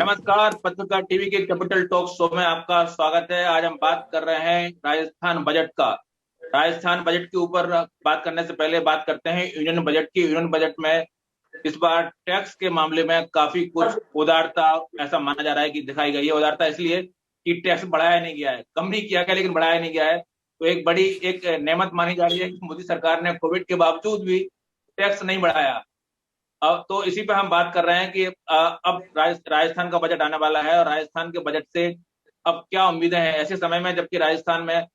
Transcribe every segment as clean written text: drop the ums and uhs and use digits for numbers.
नमस्कार। पत्रकार टीवी के कैपिटल टॉक शो में आपका स्वागत है। आज हम बात कर रहे हैं राजस्थान बजट का। राजस्थान बजट के ऊपर बात करने से पहले बात करते हैं यूनियन बजट की। यूनियन बजट में इस बार टैक्स के मामले में काफी कुछ उदारता ऐसा माना जा रहा है कि दिखाई गई है। उदारता इसलिए कि टैक्स बढ़ाया नहीं गया है, कम नहीं किया गया लेकिन बढ़ाया नहीं गया है। तो एक बड़ी एक नेमत मानी जा रही है कि मोदी सरकार ने कोविड के बावजूद भी टैक्स नहीं बढ़ाया। अब तो इसी पे हम बात कर रहे हैं कि अब राजस्थान का बजट आने वाला है और राजस्थान के बजट से अब क्या उम्मीदें हैं ऐसे समय में जबकि राजस्थान में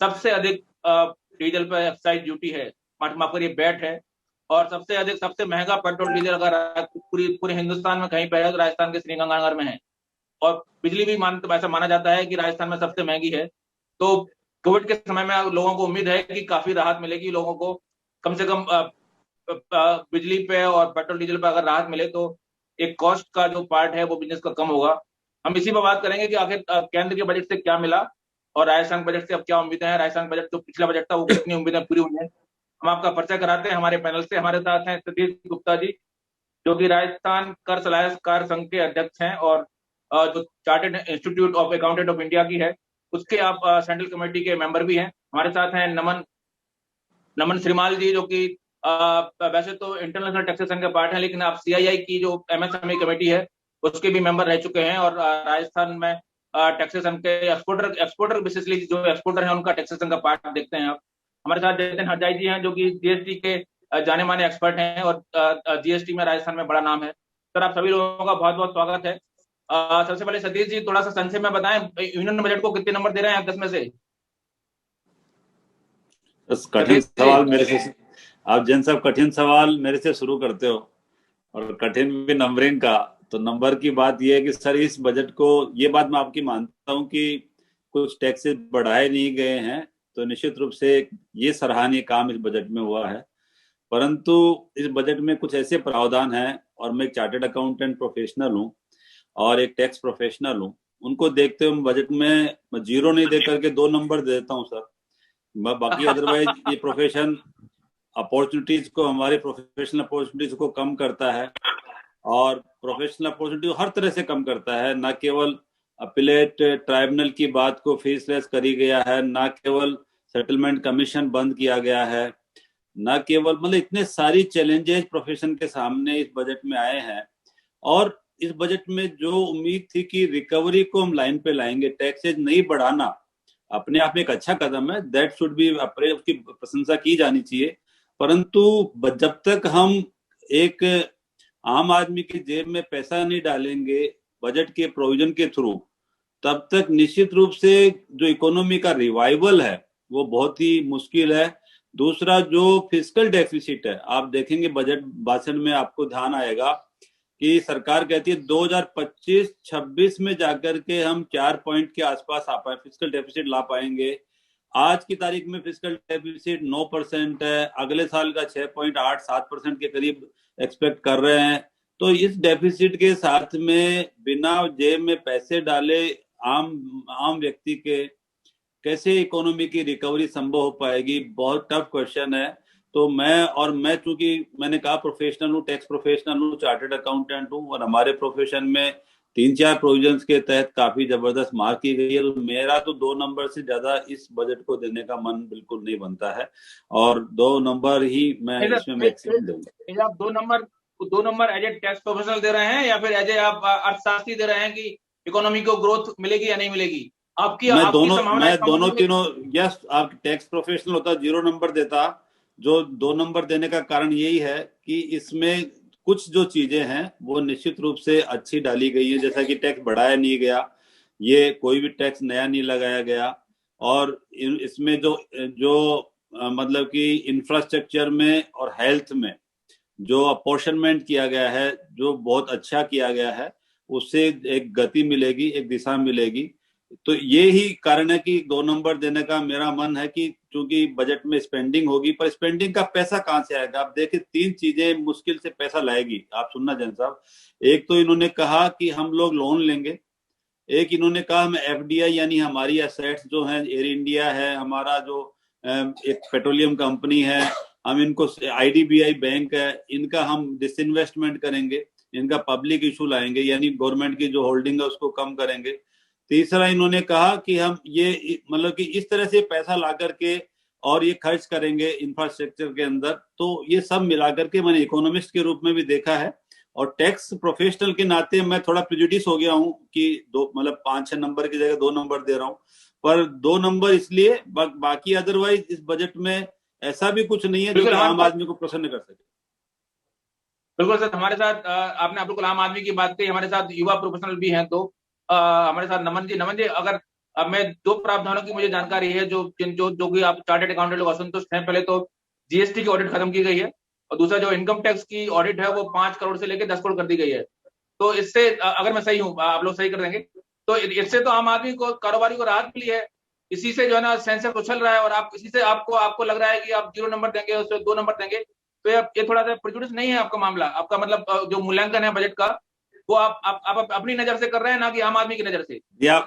सबसे अधिक डीजल पर एक्साइज ड्यूटी है, माफ करिए वैट है। और सबसे अधिक सबसे महंगा पेट्रोल डीजल अगर पूरी पूरे हिंदुस्तान में कहीं पे है तो राजस्थान के श्रीगंगानगर में है। और बिजली भी तो ऐसा माना जाता है कि राजस्थान में सबसे महंगी है। तो कोविड के समय में लोगों को उम्मीद है कि काफी राहत मिलेगी लोगों को। कम से कम बिजली पे और पेट्रोल डीजल पे अगर राहत मिले तो एक कॉस्ट का जो पार्ट है वो बिजनेस का कम होगा। हम इसी पर बात करेंगे कि आखिर केंद्र के बजट से क्या मिला और राजस्थान बजट से अब क्या उम्मीदें हैं। राजस्थान बजट जो पिछला बजट था वो कितनी उम्मीदें पूरी हुई हैं। हम आपका परिचय कराते हैं हमारे पैनल से। हमारे साथ हैं सतीश गुप्ता जी, जो कि राजस्थान कर सलाहकार संघ के अध्यक्ष हैं और जो chartered institute of accountant of India की है उसके आप सेंट्रल कमेटी के मेंबर भी हैं। हमारे साथ हैं नमन नमन श्रीमाल जी, जो कि वैसे तो इंटरनेशनल टैक्सेशन के पार्ट है लेकिन आप सीआईआई की जो एमएसएमई कमेटी है उसके भी मेंबर रह चुके हैं और राजस्थान में टैक्सेशन के एक्सपोर्टर बेसिसली जो एक्सपोर्टर है उनका टैक्सेशन का पार्ट देखते हैं आप। हमारे साथ जतिन हरजाई जी हैं, जो कि जीएसटी के जाने माने एक्सपर्ट हैं और जीएसटी में राजस्थान में बड़ा नाम है। सर, आप सभी लोगों का बहुत बहुत स्वागत है। सबसे पहले सतीश जी थोड़ा सा संक्षेप में बताएं, यूनियन बजट को कितने नंबर दे रहे हैं आप 10 में से? बस कठिन सतीश सवाल जी। मेरे से। आप जैन साहब कठिन सवाल मेरे से शुरू करते हो और कठिन भी नंबरिंग का। तो नंबर की बात यह है कि सर इस बजट को, ये बात मैं आपकी मानता हूं कि कुछ टैक्सेस बढ़ाए नहीं गए हैं, तो निश्चित रूप से ये सराहनीय काम इस बजट में हुआ है। परंतु इस बजट में कुछ ऐसे प्रावधान हैं, और मैं एक चार्टर्ड अकाउंटेंट प्रोफेशनल हूँ और एक टैक्स प्रोफेशनल हूँ, उनको देखते हुए बजट में मैं जीरो नहीं दे करके 2 नंबर दे देता हूँ सर। बाकी अदरवाइज ये प्रोफेशन अपॉर्चुनिटीज को, हमारे प्रोफेशनल अपॉर्चुनिटीज को कम करता है और प्रोफेशनल अपॉर्चुनिटी हर तरह से कम करता है। ना केवल अपीलेट ट्राइब्यूनल की बात को फीसलेस करी गया है, ना केवल सेटलमेंट कमीशन बंद किया गया है, ना केवल मतलब इतने सारी चैलेंजेस प्रोफेशन के सामने इस बजट में आए हैं। और इस बजट में जो उम्मीद थी कि रिकवरी को हम लाइन पे लाएंगे, टैक्सेज नहीं बढ़ाना अपने आप में एक अच्छा कदम है, दैट शुड बी अप्रेज, उसकी प्रशंसा की जानी चाहिए। परंतु जब तक हम एक आम आदमी की जेब में पैसा नहीं डालेंगे बजट के प्रोविजन के थ्रू, तब तक निश्चित रूप से जो इकोनॉमी का रिवाइवल है वो बहुत ही मुश्किल है। दूसरा, जो फिस्कल डेफिसिट है, आप देखेंगे बजट भाषण में आपको ध्यान आएगा कि सरकार कहती है 2025-26 में जाकर के हम 4 पॉइंट के आसपास आ पाए, फिस्कल डेफिसिट ला पाएंगे। आज की तारीख में फिस्कल डेफिसिट 9% है, अगले साल का 6.87% के करीब एक्सपेक्ट कर रहे हैं। तो इस डेफिसिट के साथ में बिना जेब में पैसे डाले आम आम व्यक्ति के कैसे इकोनॉमी की रिकवरी संभव हो पाएगी, बहुत टफ क्वेश्चन है। तो मैं चूंकि मैंने कहा प्रोफेशनल हूँ, टैक्स प्रोफेशनल हूँ, चार्टर्ड अकाउंटेंट हूँ, और हमारे प्रोफेशन में 3-4 प्रोविजंस के तहत काफी जबरदस्त मार्क की गई है, तो मेरा तो 2 नंबर से ज्यादा इस बजट को देने का मन बिल्कुल नहीं बनता है, और 2 नंबर ही मैं इसमें मैक्सिमम दूंगा। आप 2 number as a tax professional दे रहे हैं या फिर एज ए आप अर्थशास्त्री दे रहे हैं कि इकोनॉमी को ग्रोथ मिलेगी या नहीं मिलेगी? आपकी आपकी संभावना मैं इसका दोनों मतलब तीनों, यस, आप टैक्स प्रोफेशनल होता 0 नंबर देता। जो 2 नंबर देने का कारण यही है कि इसमें कुछ जो चीजें हैं वो निश्चित रूप से अच्छी डाली गई है, जैसा कि टैक्स बढ़ाया नहीं गया, ये कोई भी टैक्स नया नहीं लगाया गया, और इसमें जो जो मतलब कि इंफ्रास्ट्रक्चर में और हेल्थ में जो अपॉर्शनमेंट किया गया है, जो बहुत अच्छा किया गया है, उससे एक गति मिलेगी, एक दिशा मिलेगी। तो ये ही कारण है कि 2 नंबर देने का मेरा मन है कि क्योंकि बजट में स्पेंडिंग होगी, पर स्पेंडिंग का पैसा कहाँ से आएगा? आप देखिए 3 चीजें मुश्किल से पैसा लाएगी, आप सुनना जैन साहब। एक तो इन्होंने कहा कि हम लोग लोन लेंगे, एक इन्होंने कहा हम एफडीआई यानी हमारी एसेट्स जो हैं, एयर इंडिया है हमारा, जो एक पेट्रोलियम कंपनी है, हम इनको, आईडीबीआई बैंक है, इनका हम डिसइन्वेस्टमेंट करेंगे। इनका पब्लिक इशू लाएंगे, यानी गवर्नमेंट की जो होल्डिंग है उसको कम करेंगे। तीसरा इन्होंने कहा कि हम ये मतलब कि इस तरह से पैसा ला करके और ये खर्च करेंगे इंफ्रास्ट्रक्चर के अंदर। तो ये सब मिलाकर के मैंने इकोनॉमिस्ट के रूप में भी देखा है, और टैक्स प्रोफेशनल के नाते मैं थोड़ा प्रेजुडिस हो गया हूं कि दो मतलब 5-6 नंबर की जगह 2 नंबर दे रहा हूं। पर 2 नंबर इसलिए, बाकी अदरवाइज इस बजट में ऐसा भी कुछ नहीं है जो आम आदमी को प्रसन्न कर सके। बिल्कुल सर, हमारे साथ आपने बिल्कुल आम आदमी की बात कही, हमारे साथ युवा प्रोफेशनल भी हैं। तो हमारे साथ नमन जी, अगर मैं 2 प्रावधानों की मुझे जानकारी है जो जो जो कि आप चार्टर्ड अकाउंटेंट लोग असंतुष्ट हैं। पहले तो जीएसटी की ऑडिट खत्म की गई है, और दूसरा जो इनकम टैक्स की ऑडिट है वो 5 करोड़ से लेकर 10 करोड़ कर दी गई है। तो इससे अगर मैं सही हूँ, आप लोग सही कर देंगे, तो इससे तो आम आदमी को, कारोबारी को राहत मिली है। इसी से जो है ना सेंसर उछल रहा है, और आप इसी से आपको लग रहा है कि आप 0 नंबर देंगे, उससे 2 नंबर देंगे। तो ये थोड़ा सा प्रेजुडिस नहीं है आपका मामला? आपका मतलब जो मूल्यांकन है बजट का, वो आप अपनी नजर से कर रहे हैं, ना कि आम आदमी की नजर से? या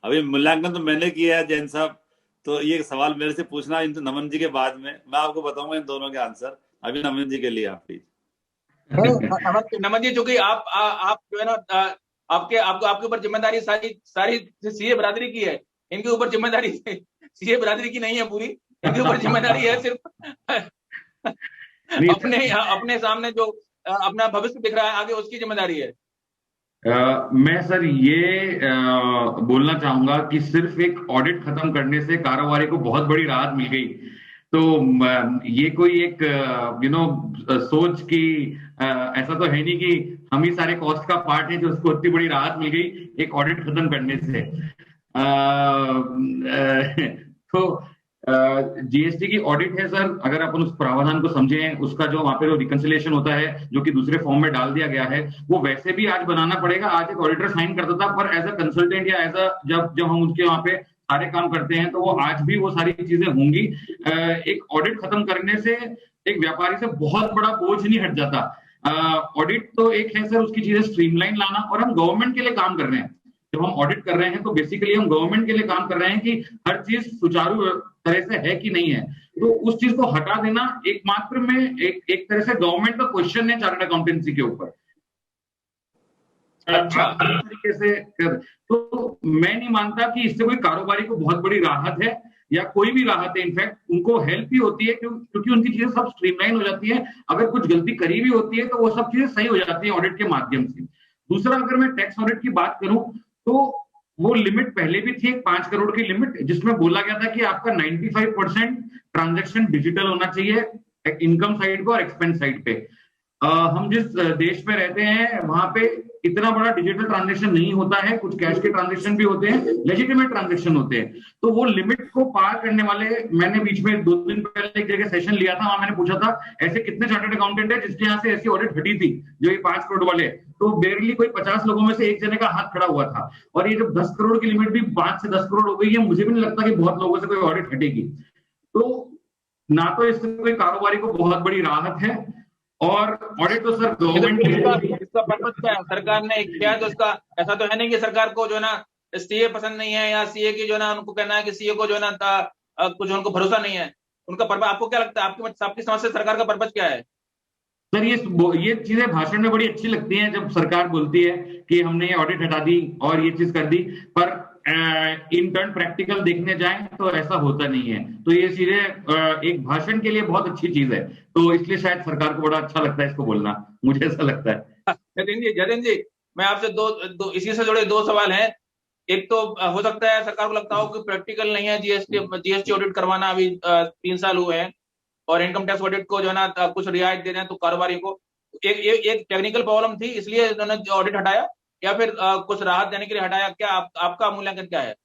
अभी मूल्यांकन तो मैंने किया है जैन साहब, तो ये सवाल मेरे से पूछना इन नमन जी के बाद में, मैं आपको बताऊंगा इन दोनों के आंसर। अभी नमन जी के लिए आप प्लीज। नमन जी, चूंकि आप जो है ना आपके ऊपर जिम्मेदारी सारी सीए बरादरी की है, इनके ऊपर जिम्मेदारी सीए बरादरी की नहीं है पूरी, इनके ऊपर जिम्मेदारी है सिर्फ अपने सामने जो अपना भविष्य दिख रहा है आगे, उसकी जिम्मेदारी है। मैं सर ये बोलना चाहूंगा कि सिर्फ एक ऑडिट खत्म करने से कारोबारी को बहुत बड़ी राहत मिल गई। तो ये कोई एक सोच की ऐसा तो है नहीं कि हम ही सारे कॉस्ट का पार्ट है जो उसको इतनी बड़ी राहत मिल गई एक ऑडिट खत्म करने से। तो जीएसटी की ऑडिट है सर, अगर अपन उस प्रावधान को समझें, उसका जो वहां पे रिकंसिलिएशन होता है जो कि दूसरे फॉर्म में डाल दिया गया है, वो वैसे भी आज बनाना पड़ेगा। आज एक ऑडिटर साइन करता था, पर एज अ कंसल्टेंट या एज अ जब हम उनके वहां पे सारे काम करते हैं तो वो आज भी वो सारी चीजें होंगी। एक ऑडिट खत्म करने से एक व्यापारी से बहुत बड़ा बोझ नहीं हट जाता। ऑडिट तो एक है सर, उसकी चीजें स्ट्रीमलाइन लाना, और हम गवर्नमेंट के लिए काम कर रहे हैं। जब हम ऑडिट कर रहे हैं तो बेसिकली हम गवर्नमेंट के लिए काम कर रहे हैं कि हर चीज सुचारू तरह से है कि नहीं है। तो उस चीज को हटा देना एकमात्र में एक तरह से गवर्नमेंट का क्वेश्चन है चार्टर्ड अकाउंटेंसी के ऊपर। अच्छा तरीके से तो मैं नहीं मानता कि इससे कोई कारोबारी को बहुत बड़ी राहत है या कोई भी राहत है। इनफैक्ट उनको हेल्प भी होती है क्योंकि उनकी चीजें सब स्ट्रीमलाइन हो जाती है। अगर कुछ गलती करी भी होती है तो वो सब चीजें सही हो जाती है ऑडिट के माध्यम से। दूसरा, अगर मैं टैक्स ऑडिट की बात करूं तो वो लिमिट पहले भी थी, 5 करोड़ की लिमिट, जिसमें बोला गया था कि आपका 95% ट्रांजैक्शन डिजिटल होना चाहिए इनकम साइड को और एक्सपेंस साइड पे। हम जिस देश में रहते हैं वहां पे इतना बड़ा डिजिटल ट्रांजैक्शन नहीं होता है, कुछ कैश के ट्रांजैक्शन भी होते हैं, लेजिटिमेट ट्रांजैक्शन होते हैं। तो वो लिमिट को पार करने वाले, मैंने बीच में 2 दिन पहले एक जगह सेशन लिया था, वहां मैंने पूछा था ऐसे कितने चार्टर्ड अकाउंटेंट है जिसके यहाँ से ऐसी ऑडिट हटी थी जो ये 5 करोड़ वाले, तो बेरली कोई 50 लोगों में से एक जने का हाथ खड़ा हुआ था। और ये जब 10 करोड़ की लिमिट भी 5 से 10 करोड़ हो गई है, मुझे भी नहीं लगता कि बहुत लोगों से कोई ऑडिट हटेगी। तो ना तो इससे कोई कारोबारी को बहुत बड़ी राहत है, और ऑडिट तो सर गवर्नमेंट इसका पर्पस क्या है? सरकार ने किया तो इसका ऐसा तो है नहीं कि सरकार को जो है ना सीए पसंद नहीं है, या सीए की जो है ना उनको कहना है कि सीए को जो है ना कुछ उनको भरोसा नहीं है। उनका पर्पस आपको क्या लगता है? आपकी समझ से सरकार का पर्पस क्या है? सर ये चीजें भाषण में बड़ी अच्छी लगती हैं जब सरकार बोलती है कि हमने ये ऑडिट हटा दी और ये चीज कर दी, पर इन टर्न प्रैक्टिकल देखने जाएं तो ऐसा होता नहीं है। तो ये चीजें एक भाषण के लिए बहुत अच्छी चीज है, तो इसलिए शायद सरकार को बड़ा अच्छा लगता है इसको बोलना, मुझे ऐसा लगता है। जतिन जी, मैं आपसे दो इसी से जुड़े 2 सवाल हैं। एक तो हो सकता है सरकार को लगता हो कि प्रैक्टिकल नहीं है जीएसटी ऑडिट करवाना, अभी 3 साल हुए हैं, और इनकम टैक्स ऑडिट को जो है ना कुछ रियायत दे दें तो कारोबारी को एक टेक्निकल प्रॉब्लम थी इसलिए उन्होंने ऑडिट हटाया, या फिर कुछ राहत देने के लिए हटाया? क्या आपका मूल्यांकन क्या है?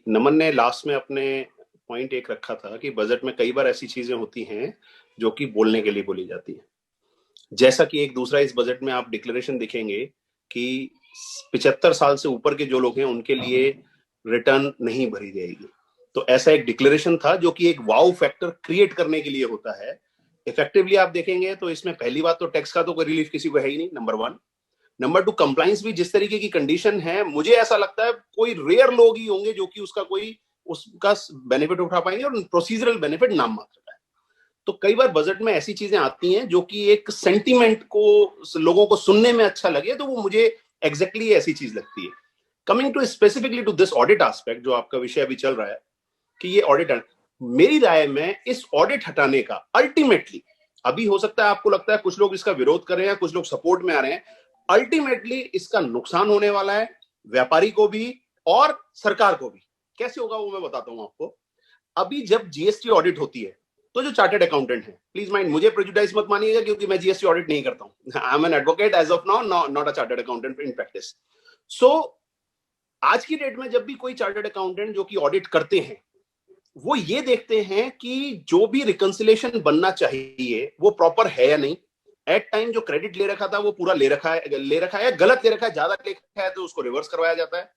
नमन ने लास्ट में अपने पॉइंट एक रखा था कि बजट में कई बार ऐसी चीजें होती हैं जो कि बोलने के लिए बोली जाती है। जैसा कि एक दूसरा इस बजट में आप डिक्लेरेशन देखेंगे कि 75 साल से ऊपर के जो लोग हैं उनके लिए रिटर्न नहीं भरी जाएगी। तो ऐसा एक डिक्लेरेशन था जो कि एक वाउ फैक्टर क्रिएट करने के लिए होता है। इफेक्टिवली आप देखेंगे तो इसमें पहली बात तो टैक्स का तो कोई रिलीफ किसी को है ही नहीं, नंबर 1। नंबर 2, कंप्लायंस भी जिस तरीके की कंडीशन है, मुझे ऐसा लगता है कोई रेयर लोग ही होंगे जो कि उसका बेनिफिट उठा पाएंगे, और प्रोसीजरल बेनिफिट नाम मात्र का है। तो कई बार बजट में ऐसी चीजें आती हैं जो कि एक सेंटीमेंट को लोगों को सुनने में अच्छा लगे, तो वो मुझे एग्जैक्टली ऐसी चीज लगती है। Coming to specifically to this audit aspect, जो आपका विषय अभी चल रहा है कि ये ऑडिट, मेरी राय में इस ऑडिट हटाने का अल्टीमेटली, अभी हो सकता है आपको लगता है कुछ लोग इसका विरोध कर रहे हैं, कुछ लोग सपोर्ट में आ रहे हैं, अल्टीमेटली इसका नुकसान होने वाला है व्यापारी को भी और सरकार को भी। कैसे होगा वो मैं बताता हूं आपको। अभी जब जीएसटी ऑडिट होती है तो जो चार्टर्ड अकाउंटेंट है, प्लीज माइंड, मुझे प्रेजुडाइज मत मानिएगा क्योंकि मैं जीएसटी ऑडिट नहीं करता हूं। I am an advocate as of now, not a chartered accountant in practice. So आज की डेट में जब भी कोई चार्टर्ड अकाउंटेंट जो कि ऑडिट करते हैं, वो ये देखते हैं कि जो भी रिकंसिलेशन बनना चाहिए वो प्रॉपर है या नहीं। एट टाइम जो क्रेडिट ले रखा था वो पूरा ले रखा है या गलत ले रखा है, ज्यादा ले रखा है तो उसको रिवर्स करवाया जाता है।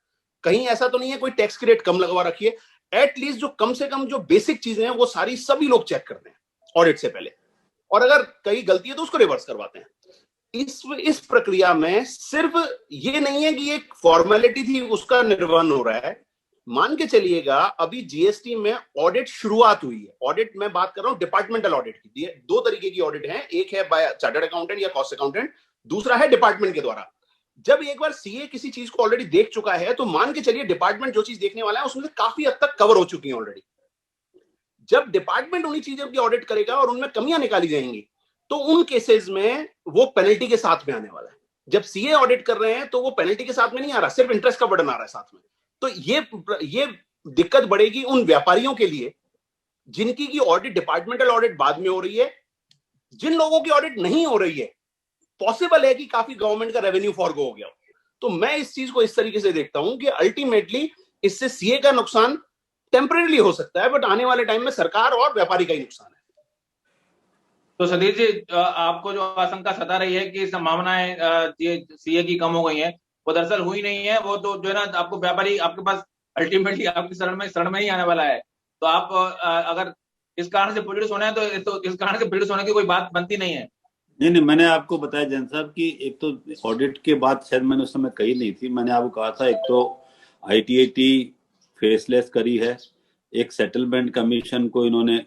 कहीं ऐसा तो नहीं है कोई टैक्स की रेट कम लगवा रखी है। एटलीस्ट जो कम से कम जो बेसिक चीजें हैं वो सारी सभी लोग चेक करते हैं ऑडिट से पहले, और अगर कहीं गलती है तो उसको रिवर्स करवाते हैं। इस प्रक्रिया में सिर्फ ये नहीं है कि एक फॉर्मेलिटी थी उसका निर्वहन हो रहा है। मान के चलिएगा अभी जीएसटी में ऑडिट शुरुआत हुई है। ऑडिट मैं बात कर रहा हूं डिपार्टमेंटल ऑडिट की। दो तरीके की ऑडिट है, एक है बाय चार्टर्ड अकाउंटेंट या कॉस्ट अकाउंटेंट, दूसरा है डिपार्टमेंट के द्वारा। जब एक बार सीए किसी चीज को ऑलरेडी देख चुका है तो मान के चलिए डिपार्टमेंट जो चीज देखने वाला है उसमें से काफी हद तक कवर हो चुकी है ऑलरेडी। जब डिपार्टमेंट उन्हीं चीजों की ऑडिट करेगा और उनमें कमियां निकाली जाएंगी तो उन केसेस में वो पेनल्टी के साथ में आने वाला है। जब सीए ऑडिट कर रहे हैं तो वो पेनल्टी के साथ में नहीं आ रहा, सिर्फ इंटरेस्ट का बर्डन आ रहा है साथ में। तो ये दिक्कत बढ़ेगी उन व्यापारियों के लिए जिनकी की ऑडिट डिपार्टमेंटल ऑडिट बाद में हो रही है। जिन लोगों की ऑडिट नहीं हो रही है, पॉसिबल है कि काफी गवर्नमेंट का रेवेन्यू फॉरगो हो गया। तो मैं इस चीज को इस तरीके से देखता हूं कि अल्टीमेटली इससे सीए का नुकसान टेम्परेरी हो सकता है, बट आने वाले टाइम में सरकार और व्यापारी का ही नुकसान है। तो सतीश जी, आपको जो आशंका सता रही है कि संभावनाएं सीए की कम हो गई हैं, वो दरअसल हुई नहीं है। वो तो जो है ना, आपको व्यापारी आपके पास अल्टीमेटली आपकी शरण में ही आने वाला है। तो आप अगर इस कारण से प्रोड्यूस होना है तो इस कारण से प्रोड्यूस होने की कोई बात बनती नहीं है। नहीं, मैंने आपको बताया जैन साहब कि एक तो ऑडिट के बाद शायद मैंने उस समय कही नहीं थी, मैंने आपको कहा था एक तो आईटीएटी फेसलेस करी है, एक सेटलमेंट कमीशन को इन्होंने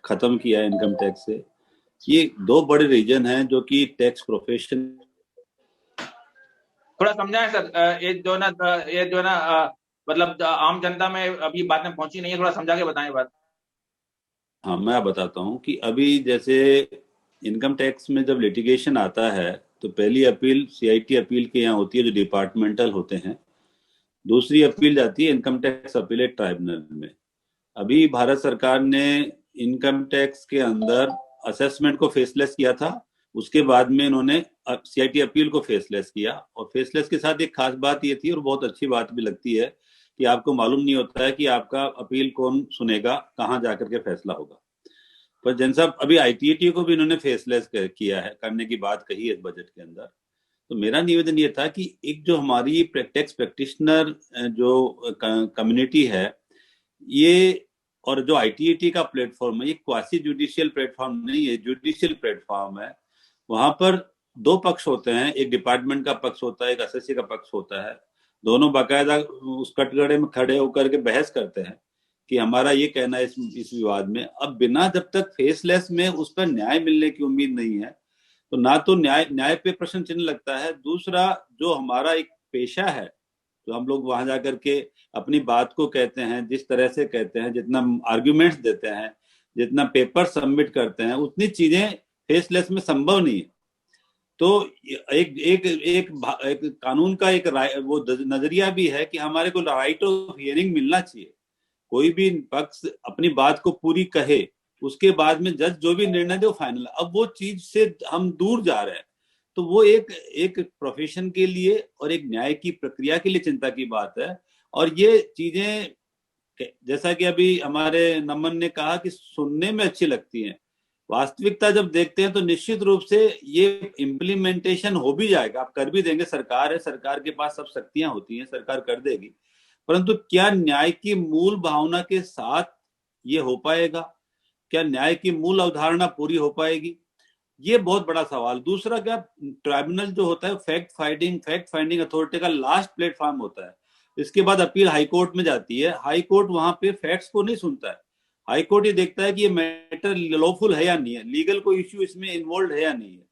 खत्म किया है इनकम टैक्स से। ये दो बड़े रीजन हैं जो कि टैक्स प्रोफेशन। थोड़ा समझाएं सर, ये जो ना मतलब आम जनता में अभी बातें पहुंची नहीं है, थोड़ा समझा के बताएं बात। हाँ, मैं बताता हूँ कि अभी जैसे इनकम टैक्स में जब लिटिगेशन आता है तो पहली अपील सीआईटी अपील के यहाँ होती है जो डिपार्टमेंटल होते हैं, दूसरी अपील जाती है इनकम टैक्स अपीलेट ट्राइब्यूनल में। अभी भारत सरकार ने इनकम टैक्स के अंदर असेसमेंट को फेसलेस किया था, उसके बाद में इन्होंने सीआईटी अपील को फेसलेस किया। और फेसलेस के साथ एक खास बात ये थी और बहुत अच्छी बात भी लगती है कि आपको मालूम नहीं होता है कि आपका अपील कौन सुनेगा, कहाँ जाकर के फैसला होगा। पर जन साहब अभी आईटीएटी को भी इन्होंने फेसलेस किया है, करने की बात कही है इस बजट के अंदर। तो मेरा निवेदन ये था कि एक जो हमारी टैक्स प्रैक्टिशनर जो कम्युनिटी है ये, और जो आईटीएटी का प्लेटफॉर्म है, ये क्वासी जुडिशियल प्लेटफॉर्म नहीं है, जुडिशियल प्लेटफॉर्म है। वहां पर दो पक्ष होते हैं, एक डिपार्टमेंट का पक्ष होता है, एक एसएससी का पक्ष होता है। दोनों बाकायदा उस कटघरे में खड़े होकर के बहस करते हैं कि हमारा ये कहना है इस विवाद में। अब बिना जब तक फेसलेस में उस पर न्याय मिलने की उम्मीद नहीं है तो ना तो न्याय पे प्रश्न चिन्ह लगता है। दूसरा, जो हमारा एक पेशा है, जो हम लोग वहां जाकर के अपनी बात को कहते हैं, जिस तरह से कहते हैं, जितना आर्ग्यूमेंट्स देते हैं, जितना पेपर सबमिट करते हैं, उतनी चीजें फेसलेस में संभव नहीं है। तो एक कानून का एक वो नजरिया भी है कि हमारे को राइट ऑफ हियरिंग मिलना चाहिए। कोई भी पक्ष अपनी बात को पूरी कहे, उसके बाद में जज जो भी निर्णय दे वो फाइनल। अब वो चीज से हम दूर जा रहे हैं, तो वो एक प्रोफेशन के लिए और एक न्याय की प्रक्रिया के लिए चिंता की बात है। और ये चीजें जैसा कि अभी हमारे नमन ने कहा कि सुनने में अच्छी लगती हैं, वास्तविकता जब देखते हैं तो निश्चित रूप से ये इम्प्लीमेंटेशन हो भी जाएगा, आप कर भी देंगे। सरकार है, सरकार के पास सब शक्तियां होती हैं, सरकार कर देगी। परंतु क्या न्याय की मूल भावना के साथ ये हो पाएगा? क्या न्याय की मूल अवधारणा पूरी हो पाएगी? ये बहुत बड़ा सवाल। दूसरा, क्या ट्राइब्यूनल जो होता है फैक्ट फाइंडिंग अथॉरिटी का लास्ट प्लेटफॉर्म होता है। इसके बाद अपील हाई कोर्ट में जाती है। हाई कोर्ट वहां पे फैक्ट्स को नहीं सुनता है। हाई कोर्ट ये देखता है कि ये मैटर मैटर लॉफुल है या नहीं है, लीगल कोई इश्यू इसमें इन्वॉल्व है या नहीं है।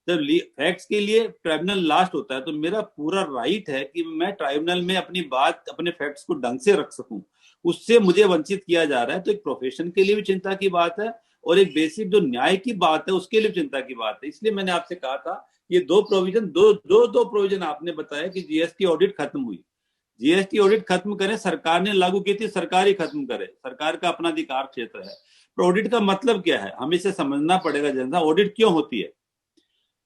जब फैक्ट्स के लिए ट्राइब्यूनल लास्ट होता है तो मेरा पूरा राइट है कि मैं ट्राइब्यूनल में अपनी बात, अपने फैक्ट्स को ढंग से रख सकूं, उससे मुझे वंचित किया जा रहा है। तो एक प्रोफेशन के लिए भी चिंता की बात है और एक बेसिक जो न्याय की बात है उसके लिए चिंता की बात है। इसलिए मैंने आपसे कहा था ये दो प्रोविजन आपने बताया कि जीएसटी ऑडिट खत्म हुई, जीएसटी ऑडिट खत्म करें, सरकार ने लागू की थी, सरकार ही खत्म करे, सरकार का अपना अधिकार क्षेत्र है। तो ऑडिट का मतलब क्या है, हमें इसे समझना पड़ेगा। जनता ऑडिट क्यों होती है?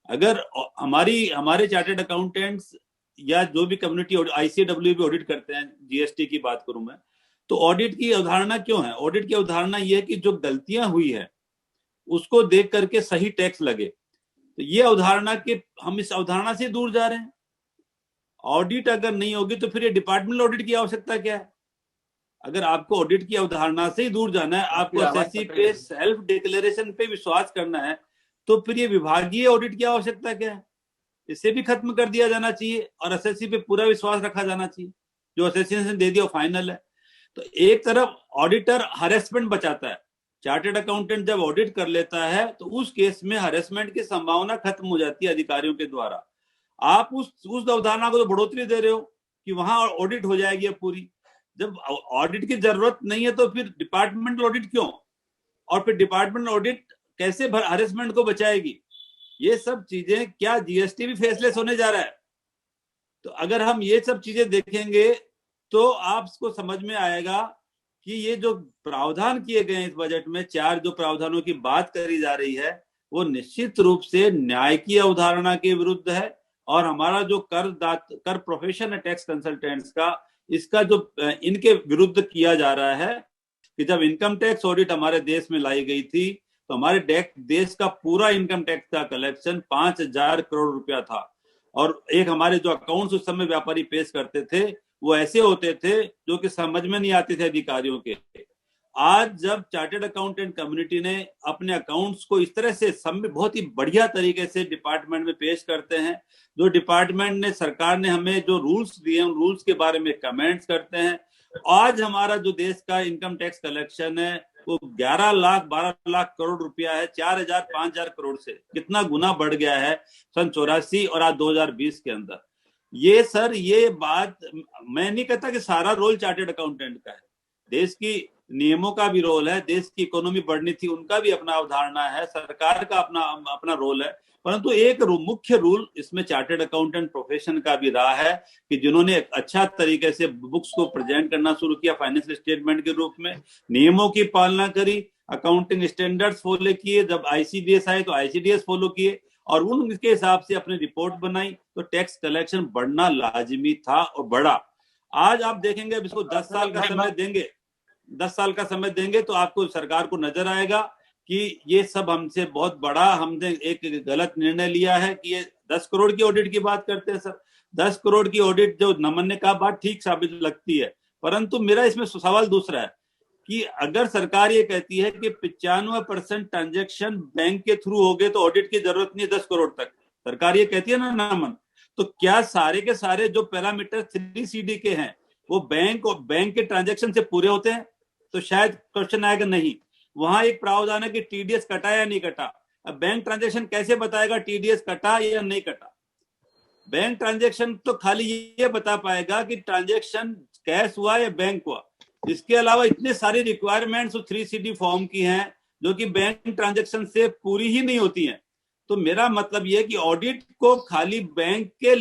अगर हमारे चार्टर्ड अकाउंटेंट्स या जो भी कम्युनिटी आईसीडब्ल्यू भी ऑडिट करते हैं, जीएसटी की बात करूं मैं, तो ऑडिट की अवधारणा क्यों है? ऑडिट की अवधारणा यह है कि जो गलतियां हुई है उसको देख करके सही टैक्स लगे। तो ये अवधारणा के हम इस अवधारणा से दूर जा रहे हैं। ऑडिट अगर नहीं होगी तो फिर ये डिपार्टमेंटल ऑडिट की आवश्यकता क्या है? अगर आपको ऑडिट की अवधारणा से ही दूर जाना है, आपको एसएससी पे सेल्फ डिक्लेरेशन पे विश्वास करना है, तो फिर ये विभागीय ऑडिट की आवश्यकता क्या है? इसे भी खत्म कर दिया जाना चाहिए और एसएससी पे पूरा विश्वास रखा जाना चाहिए। जो एसएससी ने दे दिया फाइनल है। तो एक तरफ ऑडिटर हरेसमेंट बचाता है, चार्टर्ड अकाउंटेंट जब ऑडिट कर लेता है तो उस केस में हरेसमेंट की संभावना खत्म हो जाती है अधिकारियों के द्वारा। आप उस अवधारणा को तो बढ़ोतरी दे रहे हो कि वहां ऑडिट हो जाएगी अब पूरी। जब ऑडिट की जरूरत नहीं है तो फिर डिपार्टमेंटल ऑडिट क्यों? और फिर डिपार्टमेंटल ऑडिट कैसे हरेसमेंट को बचाएगी? ये सब चीजें, क्या जीएसटी भी फेसलेस होने जा रहा है? तो अगर हम ये सब चीजें देखेंगे तो आपको समझ में आएगा कि ये जो प्रावधान किए गए इस बजट में, 4 जो प्रावधानों की बात करी जा रही है, वो निश्चित रूप से न्याय की अवधारणा के विरुद्ध है। और हमारा जो कर प्रोफेशन है टैक्स कंसल्टेंट्स का, इसका जो इनके विरुद्ध किया जा रहा है कि जब इनकम टैक्स ऑडिट हमारे देश में लाई गई थी तो हमारे देश का पूरा इनकम टैक्स का कलेक्शन 5,000 करोड़ रुपया था। और एक हमारे जो अकाउंट्स उस समय व्यापारी पेश करते थे वो ऐसे होते थे जो कि समझ में नहीं आते थे अधिकारियों के। आज जब चार्टर्ड अकाउंटेंट कम्युनिटी ने अपने अकाउंट्स को इस तरह से बहुत ही बढ़िया तरीके से डिपार्टमेंट में पेश करते हैं, जो डिपार्टमेंट ने, सरकार ने हमें जो रूल्स दिए उन रूल्स के बारे में कमेंट्स करते हैं, आज हमारा जो देश का इनकम टैक्स कलेक्शन है वो 11 लाख 12 लाख करोड़ रुपया है। 4,000 5,000 करोड़ से कितना गुना बढ़ गया है सन 84 और आज 2020 के अंदर। ये बात मैं नहीं कहता कि सारा रोल चार्टर्ड अकाउंटेंट का है, देश की नियमों का भी रोल है, देश की इकोनॉमी बढ़नी थी उनका भी अपना अवधारणा है, सरकार का अपना रोल है, परंतु एक मुख्य रूल इसमें चार्टर्ड अकाउंटेंट प्रोफेशन का भी रहा है कि जिन्होंने एक अच्छा तरीके से बुक्स को प्रेजेंट करना शुरू किया फाइनेंशियल स्टेटमेंट के रूप में, नियमों की पालना करी, अकाउंटिंग स्टैंडर्ड्स फॉलो किए, जब आईसीडीएस आए तो आईसीडीएस फॉलो किए और उनके हिसाब से अपनी रिपोर्ट बनाई, तो टैक्स कलेक्शन बढ़ना लाजिमी था और बढ़ा। आज आप देखेंगे अब इसको 10 साल का समय देंगे, 10 साल का समय देंगे तो आपको सरकार को नजर आएगा कि ये सब हमसे बहुत बड़ा, हमने एक गलत निर्णय लिया है कि ये 10 करोड़ की ऑडिट की बात करते हैं सर। 10 करोड़ की ऑडिट जो नमन ने कहा बात ठीक साबित लगती है, परंतु मेरा इसमें सवाल दूसरा है कि अगर सरकार ये कहती है कि 95% ट्रांजेक्शन बैंक के थ्रू हो गए तो ऑडिट की जरूरत नहीं 10 करोड़ तक, सरकार ये कहती है ना नमन, तो क्या सारे के सारे जो पैरामीटर 3CD के हैं वो बैंक के ट्रांजेक्शन से पूरे होते हैं? तो शायद क्वेश्चन आएगा नहीं। वहां एक प्रावधान है कि टीडीएस कटा या नहीं कटा। अब बैंक ट्रांजैक्शन कैसे बताएगा टीडीएस कटा या नहीं कटा? बैंक ट्रांजैक्शन तो खाली ये बता पाएगा कि ट्रांजैक्शन कैश हुआ या बैंक हुआ। इसके अलावा इतने सारी रिक्वायरमेंट्स 3CD फॉर्म की हैं जो कि बैंक ट्रांजैक्शन से पूरी ही नहीं होती हैं। तो मेरा मतलब यह कि ऑडिट को खाली बैंक के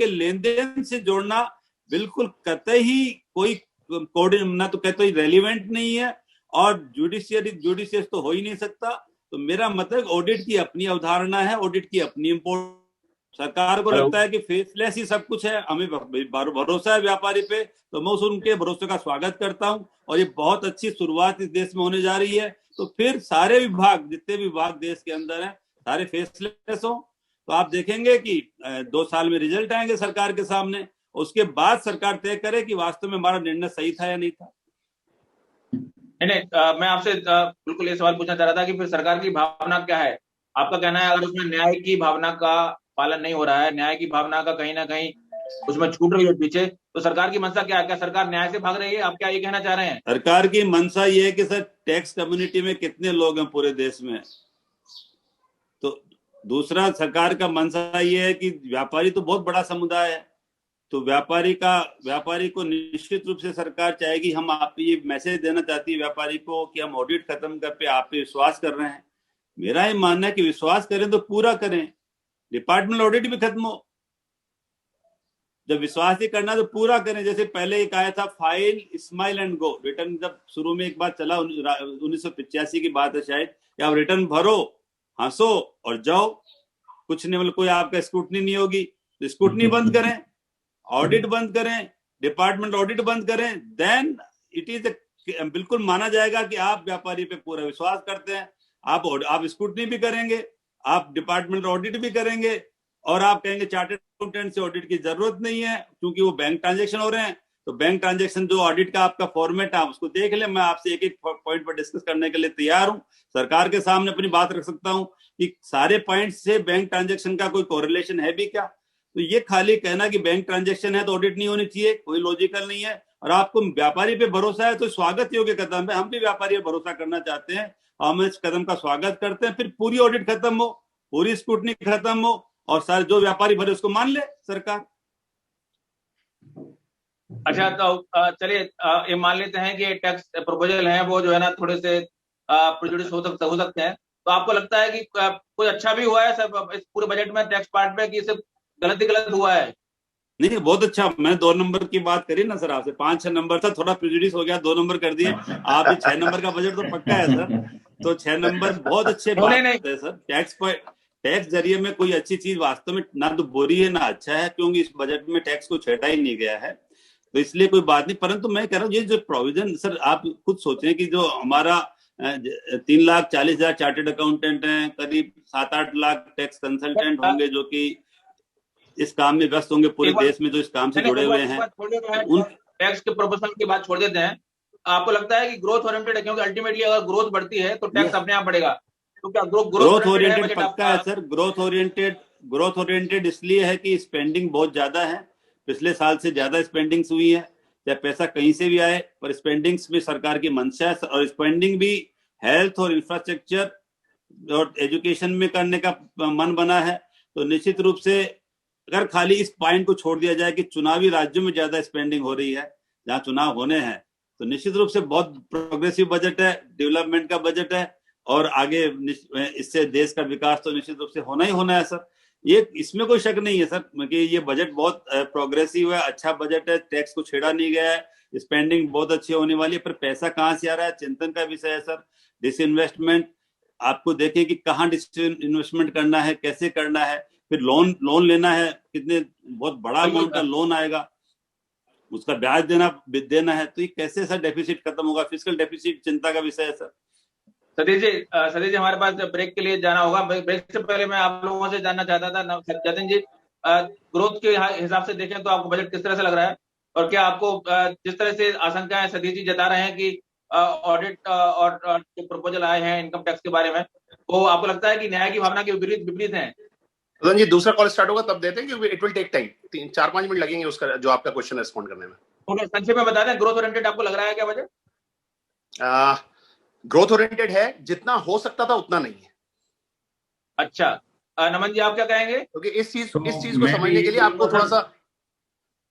लेन देन से जोड़ना बिल्कुल कतई कोई ना तो कतई रेलिवेंट नहीं है और जुडिशियस तो हो ही नहीं सकता। तो मेरा मतलब ऑडिट की अपनी अवधारणा है, ऑडिट की अपनी इम्पोर्टेंस। सरकार को लगता है कि फेसलेस ही सब कुछ है, हमें भरोसा है व्यापारी पे, तो मैं उनके भरोसे का स्वागत करता हूं और ये बहुत अच्छी शुरुआत इस देश में होने जा रही है। तो फिर सारे विभाग, जितने विभाग देश के अंदर हैं, सारे फेसलेस हो तो आप देखेंगे कि 2 साल में रिजल्ट आएंगे सरकार के सामने। उसके बाद सरकार तय करे कि वास्तव में हमारा निर्णय सही था या नहीं था। नहीं, मैं आपसे बिल्कुल ये सवाल पूछना चाह रहा था कि फिर सरकार की भावना क्या है? आपका कहना है अगर उसमें न्याय की भावना का पालन नहीं हो रहा है, न्याय की भावना का कहीं ना कहीं उसमें छूट रही है पीछे, तो सरकार की मंशा क्या है? क्या सरकार न्याय से भाग रही है? आप क्या ये कहना चाह रहे हैं? सरकार की मंशा ये है कि सर टैक्स कम्युनिटी में कितने लोग हैं पूरे देश में, तो दूसरा सरकार का मंशा ये है कि व्यापारी तो बहुत बड़ा समुदाय है, तो व्यापारी को निश्चित रूप से सरकार चाहेगी, हम आप ये मैसेज देना चाहती है व्यापारी को कि हम ऑडिट खत्म कर पे आप पे विश्वास कर रहे हैं। मेरा ये मानना है कि विश्वास करें तो पूरा करें, डिपार्टमेंट ऑडिट भी खत्म हो, जब विश्वास ही करना तो पूरा करें। जैसे पहले एक आया था file smile and go, return जब शुरू में एक बार चला 1985 की बात है शायद, कि आप रिटर्न भरो, हंसो और जाओ, कुछ नहीं, मतलब कोई आपका स्क्रूटनी नहीं होगी, तो स्क्रूटनी बंद करें, ऑडिट बंद करें, डिपार्टमेंट ऑडिट बंद करें, देन इट इज बिल्कुल माना जाएगा कि आप व्यापारी पे पूरा विश्वास करते हैं। आप स्क्रूटनी भी करेंगे, आप डिपार्टमेंट ऑडिट भी करेंगे, और आप कहेंगे चार्टर्ड अकाउंटेंट से ऑडिट की जरूरत नहीं है क्योंकि वो बैंक ट्रांजेक्शन हो रहे हैं। तो बैंक ट्रांजेक्शन जो ऑडिट का आपका फॉर्मेट है आप उसको देख लें, मैं आपसे एक एक पॉइंट पर डिस्कस करने के लिए तैयार हूं, सरकार के सामने अपनी बात रख सकता हूं कि सारे पॉइंट से बैंक ट्रांजेक्शन का कोई कोरिलेशन है भी क्या। तो ये खाली कहना कि बैंक ट्रांजेक्शन है तो ऑडिट नहीं होनी चाहिए, कोई लॉजिकल नहीं है। और आपको व्यापारी पे भरोसा है तो स्वागत योग्य कदम है, हम भी व्यापारी पे भरोसा करना चाहते हैं, हम इस कदम का स्वागत करते हैं। फिर पूरी ऑडिट खत्म हो, पूरी स्क्रूटनी खत्म हो, और सारे जो व्यापारी भरे उसको मान ले सरकार। अच्छा, तो चलिए ये मान लेते हैं कि टैक्स प्रपोजल है वो जो है ना थोड़े से प्रेजुडिस हो सकते हैं, तो आपको लगता है कि कुछ अच्छा भी हुआ है सब इस पूरे बजट में टैक्स पार्ट में, कि सिर्फ गलत हुआ है? नहीं, बहुत अच्छा। मैंने 2 नंबर की बात करी ना सर आपसे, 5-6 नंबर था, थोड़ा प्रेजुडिस हो गया, 2 नंबर कर दिए आप। 6 नंबर का बजट तो पक्का है सर, तो 6 नंबर बहुत अच्छे बात है सर। टैक्स जरिए में कोई अच्छी चीज वास्तव में ना तो बुरी है ना अच्छा है, क्योंकि इस बजट में टैक्स को छेड़ा ही नहीं गया है, तो इसलिए कोई बात नहीं। परंतु मैं कह रहा हूँ ये जो प्रोविजन सर, आप खुद सोचें कि जो हमारा 3,40,000 चार्टर्ड अकाउंटेंट हैं, करीब 7-8 लाख टैक्स कंसल्टेंट होंगे जो कि इस काम में व्यस्त होंगे पूरे देश में, जो इस काम से जुड़े हुए हैं। उन टैक्स के प्रोपोजल की बात छोड़ देते हैं, आपको लगता है कि ग्रोथ ओरिएंटेड है? क्योंकि अल्टीमेटली अगर ग्रोथ बढ़ती है तो टैक्स अपने आप बढ़ेगा, तो क्या ग्रोथ ओरिएंटेड पक्का है सर। ग्रोथ ओरिएंटेड इसलिए है कि स्पेंडिंग बहुत ज्यादा है, पिछले साल से ज्यादा स्पेंडिंग्स हुई है, चाहे पैसा कहीं से भी आए, पर स्पेंडिंग्स में सरकार की मंशा है, और स्पेंडिंग भी हेल्थ और इंफ्रास्ट्रक्चर और एजुकेशन में करने का मन बना है। तो निश्चित रूप से अगर खाली इस पॉइंट को छोड़ दिया जाए कि चुनावी राज्यों में ज्यादा स्पेंडिंग हो रही है जहां चुनाव होने हैं, तो निश्चित रूप से बहुत प्रोग्रेसिव बजट है, डेवलपमेंट का बजट है, और आगे इससे देश का विकास तो निश्चित रूप से होना ही होना है सर। ये इसमें कोई शक नहीं है सर कि ये बजट बहुत प्रोग्रेसिव है, अच्छा बजट है, टैक्स को छेड़ा नहीं गया है, स्पेंडिंग बहुत अच्छी होने वाली है, पर पैसा कहाँ से आ रहा है चिंतन का विषय है सर। डिसइन्वेस्टमेंट आपको देखें कि कहाँ डिसइन्वेस्टमेंट करना है, कैसे करना है, फिर लोन लेना है, कितने बहुत बड़ा अमाउंट का लोन आएगा, उसका ब्याज देना है, तो ये कैसे सर डेफिसिट खत्म होगा, फिस्कल डेफिसिट चिंता का विषय है सर। सतीश जी हमारे पास ब्रेक के लिए जाना होगा। ब्रेक से पहले मैं आप लोगों से जानना चाहता था, जतिन जी, ग्रोथ के हिसाब से देखें तो आपको बजट किस तरह से लग रहा है, और क्या आपको जिस तरह से आशंकाएं सतीश जी जता रहे हैं कि ऑडिट और जो प्रपोजल आए हैं इनकम टैक्स के बारे में, वो आपको लगता है कि न्याय की भावना के विपरीत है? जी दूसरा कॉल स्टार्ट होगा तब देते हैं, क्योंकि it will take time, 4-5 minute लगेंगे उसका जो आपका क्वेश्चन रिस्पॉन्ड करने में। संक्षेप में बता दें, ग्रोथ ओरिएंटेड आपको लग रहा है क्या बजट? ग्रोथ ओरिएंटेड है, जितना हो सकता था उतना नहीं है। अच्छा, नमन जी आप क्या कहेंगे? क्योंकि इस चीज को समझने के लिए आपको थोड़ा सा,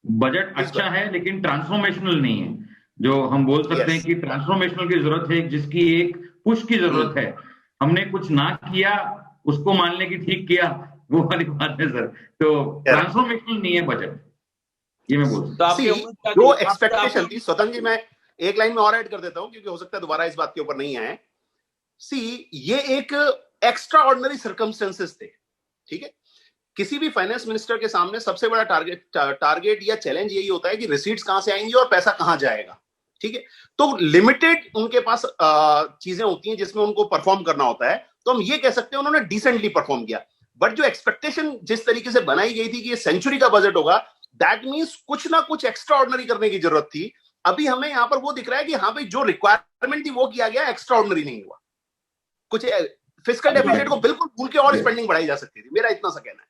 बजट अच्छा है लेकिन ट्रांसफॉर्मेशनल नहीं है, जो हम बोल सकते हैं कि ट्रांसफॉर्मेशनल की जरूरत है, जिसकी एक पुश की जरूरत है। हमने कुछ ना किया उसको मान ले कि ठीक किया, वो वाली बात है सर। तो ट्रांसफॉर्मेशनल नहीं है बजट, ये मैं बोल सकता हूं। जो एक्सपेक्टेशन थी, स्वतंत्र जी मैं एक लाइन में और ऐड कर देता हूं क्योंकि हो सकता है दोबारा इस बात के ऊपर नहीं आए। ये एक एक्स्ट्रा ऑर्डिनरी सर्कमस्टेंसेस थे, ठीक है। किसी भी फाइनेंस मिनिस्टर के सामने सबसे बड़ा टारगेट या चैलेंज यही होता है कि रिसीट्स कहां से आएंगी और पैसा कहां जाएगा, ठीक है। तो लिमिटेड उनके पास चीजें होती हैं जिसमें उनको परफॉर्म करना होता है, तो हम ये कह सकते हैं उन्होंने डिसेंटली परफॉर्म किया। बट जो एक्सपेक्टेशन जिस तरीके से बनाई गई थी कि ये सेंचुरी का बजट होगा, दैट मीन्स कुछ ना कुछ एक्स्ट्रा ऑर्डिनरी करने की जरूरत थी। अभी हमें यहां पर वो दिख रहा है कि हाँ भाई जो रिक्वायरमेंट थी वो किया गया, एक्स्ट्रा ऑर्डिनरी नहीं हुआ। कुछ फिस्कल डेफिसिट को बिल्कुल भूल के और स्पेंडिंग बढ़ाई जा सकती थी, मेरा इतना सा कहना है।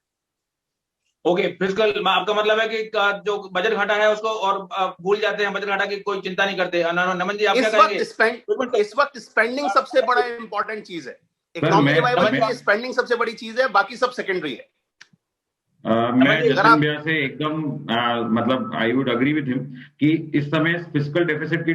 ओके, फिजिकल आपका मतलब है कि जो बजट घाटा है उसको और भूल जाते हैं, बजट घाटा की कोई चिंता नहीं करते। नमन जी, आप क्या कहेंगे? इस वक्त स्पेंडिंग सबसे बड़ा इंपॉर्टेंट चीज है। सर इकोनॉमी रिवाइवल के लिए स्पेंडिंग सबसे बड़ी चीज है, बाकी सब सेकेंडरी है। मैं जतिन भैया से एकदम मतलब I would agree with him कि इस समय फिस्कल डेफिसिट की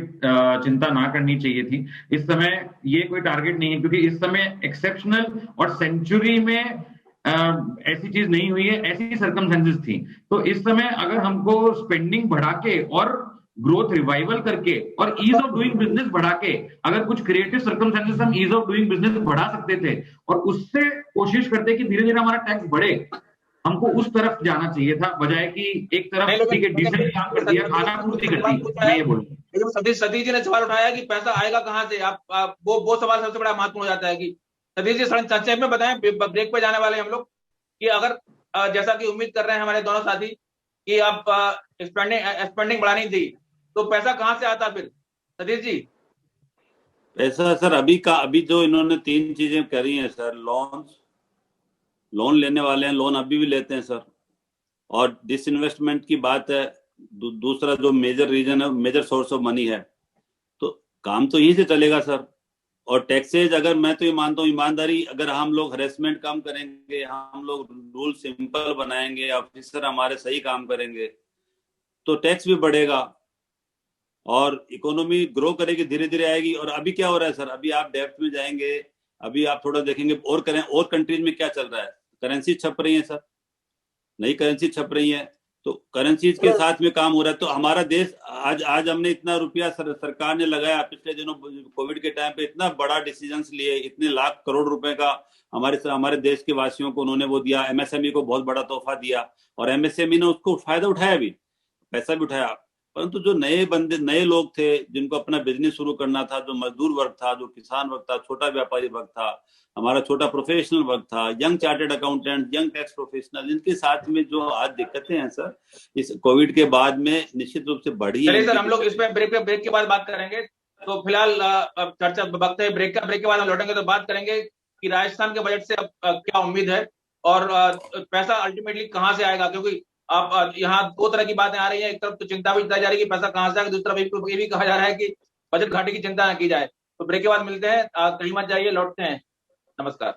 चिंता ना करनी चाहिए थी। इस समय ये कोई टारगेट नहीं है, क्योंकि इस समय एक्सेप्शनल और सेंचुरी में ऐसी चीज नहीं हुई है, ऐसी सर्कमस्टेंसेस थी। तो इस समय अगर हमको स्पेंडिंग बढ़ा के और ग्रोथ रिवाइवल करके और ईज ऑफ डूइंग बिजनेस बढ़ा के, अगर कुछ क्रिएटिव सर्कमस्टेंसेस हम ईज ऑफ डूइंग बिजनेस बढ़ा सकते थे और उससे कोशिश करते कि धीरे धीरे हमारा टैक्स बढ़े, हमको उस तरफ जाना चाहिए था, बजाय कि एक तरफ ठीक है डिसेंट काम कर दिया, खाना पूर्ति कर दी। मैं ये बोलूँ, लेकिन सतीश जी ने सवाल उठाया कि पैसा आएगा कहाँ से। आप वो सवाल सबसे बड़ा महत्वपूर्ण हो जाता है कि सतीश जी संक्षेप में बताएं, ब्रेक पे जाने वाले हम लोग, कि अगर जैसा कि उम्मीद कर रहे हैं हमारे दोनों साथी कि आप स्पेंडिंग बढ़ानी थी, तो पैसा कहाँ से आता फिर सतीश जी? पैसा सर अभी जो इन्होंने 3 चीजें करी हैं सर, लोन लेने वाले हैं, लोन अभी भी लेते हैं सर, और डिसइन्वेस्टमेंट की बात है। दूसरा जो मेजर रीजन है, मेजर सोर्स ऑफ मनी है, तो काम तो यहीं से चलेगा सर। और टैक्सेज, अगर मैं तो ये मानता हूँ ईमानदारी, अगर हम लोग हरेसमेंट कम करेंगे, हम लोग रूल सिंपल बनाएंगे, ऑफिसर हमारे सही काम करेंगे, तो टैक्स भी बढ़ेगा और इकोनॉमी ग्रो करेगी, धीरे धीरे आएगी। और अभी क्या हो रहा है सर, अभी आप डेप्थ में जाएंगे, अभी आप थोड़ा देखेंगे और कंट्रीज में क्या चल रहा है, करेंसी छप रही है सर, नई करेंसी छप रही है, तो करेंसीज के साथ में काम हो रहा है। तो हमारा देश आज हमने इतना रुपया सरकार ने लगाया पिछले दिनों कोविड के टाइम पे, इतना बड़ा डिसीजंस लिए, इतने लाख करोड़ रुपए का हमारे देश के वासियों को उन्होंने वो दिया, एमएसएमई को बहुत बड़ा तोहफा दिया, और एमएसएमई ने उसको फायदा उठाया, भी पैसा भी उठाया। परंतु जो नए लोग थे, जिनको अपना बिजनेस शुरू करना था, जो मजदूर वर्ग था, जो किसान वर्ग था, छोटा व्यापारी वर्ग था, हमारा छोटा प्रोफेशनल वर्ग था, young chartered accountant, young tax professional, जिनके साथ में जो आज दिक्कतें हैं सर इस कोविड के बाद में निश्चित रूप से बढ़ी है। सर हम लोग इस पे ब्रेक के बाद बात करेंगे। तो फिलहाल चर्चा वक्त है ब्रेक का, ब्रेक के बाद हम लौटेंगे तो बात करेंगे कि राजस्थान के बजट से अब क्या उम्मीद है और पैसा अल्टीमेटली कहाँ से आएगा, क्योंकि आप यहाँ 2 तरह की बातें आ रही है। एक तरफ तो चिंता भी जताई जा रही है कि पैसा कहाँ से आएगा, दूसरी तरफ ये भी कहा जा रहा है कि बजट घाटे की चिंता न की जाए। तो ब्रेक के बाद मिलते हैं, कहीं मत जाइए, लौटते हैं। नमस्कार।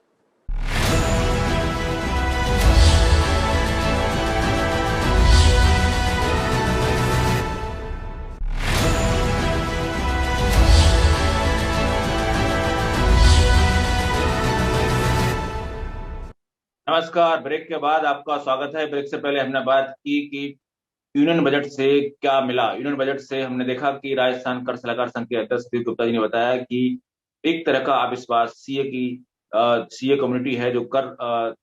नमस्कार, ब्रेक के बाद आपका स्वागत है। ब्रेक से पहले हमने बात की कि यूनियन बजट से क्या मिला। यूनियन बजट से हमने देखा कि राजस्थान कर सलाहकार संघ के अध्यक्ष दिलीप गुप्ता जी ने बताया कि एक तरह का अविश्वास सीए कम्युनिटी है, जो कर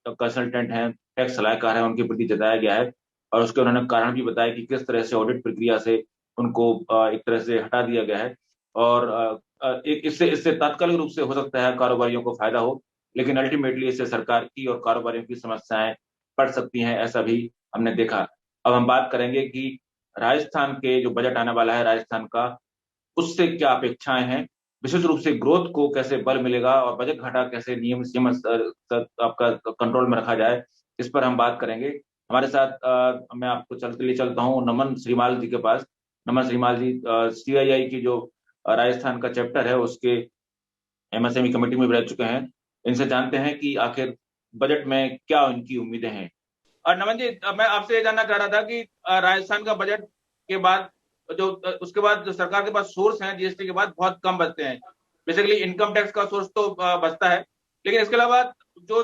कंसल्टेंट हैं, टैक्स सलाहकार है, उनके प्रति जताया गया है। और उसके उन्होंने कारण भी बताया कि किस तरह से ऑडिट प्रक्रिया से उनको एक तरह से हटा दिया गया है। और इससे तात्कालिक रूप से हो सकता है कारोबारियों को फायदा हो, लेकिन अल्टीमेटली इससे सरकार की और कारोबारियों की समस्याएं बढ़ सकती हैं, ऐसा भी हमने देखा। अब हम बात करेंगे कि राजस्थान के जो बजट आने वाला है राजस्थान का, उससे क्या अपेक्षाएं हैं, विशेष रूप से ग्रोथ को कैसे बल मिलेगा और बजट घाटा कैसे नियम आपका कंट्रोल में रखा जाए, इस पर हम बात करेंगे। हमारे साथ मैं आपको चलता हूँ नमन श्रीमाल जी के पास। नमन श्रीमाल जी CII की जो राजस्थान का चैप्टर है उसके MSME कमेटी में रह चुके हैं। इनसे जानते हैं कि आखिर बजट में क्या उनकी उम्मीदें हैं। और नमन जी, मैं आपसे ये जानना चाह रहा था कि राजस्थान का बजट के बाद उसके बाद जो सरकार के पास सोर्स हैं जीएसटी के बाद बहुत कम बचते हैं। बेसिकली इनकम टैक्स का सोर्स तो बचता है, लेकिन इसके अलावा जो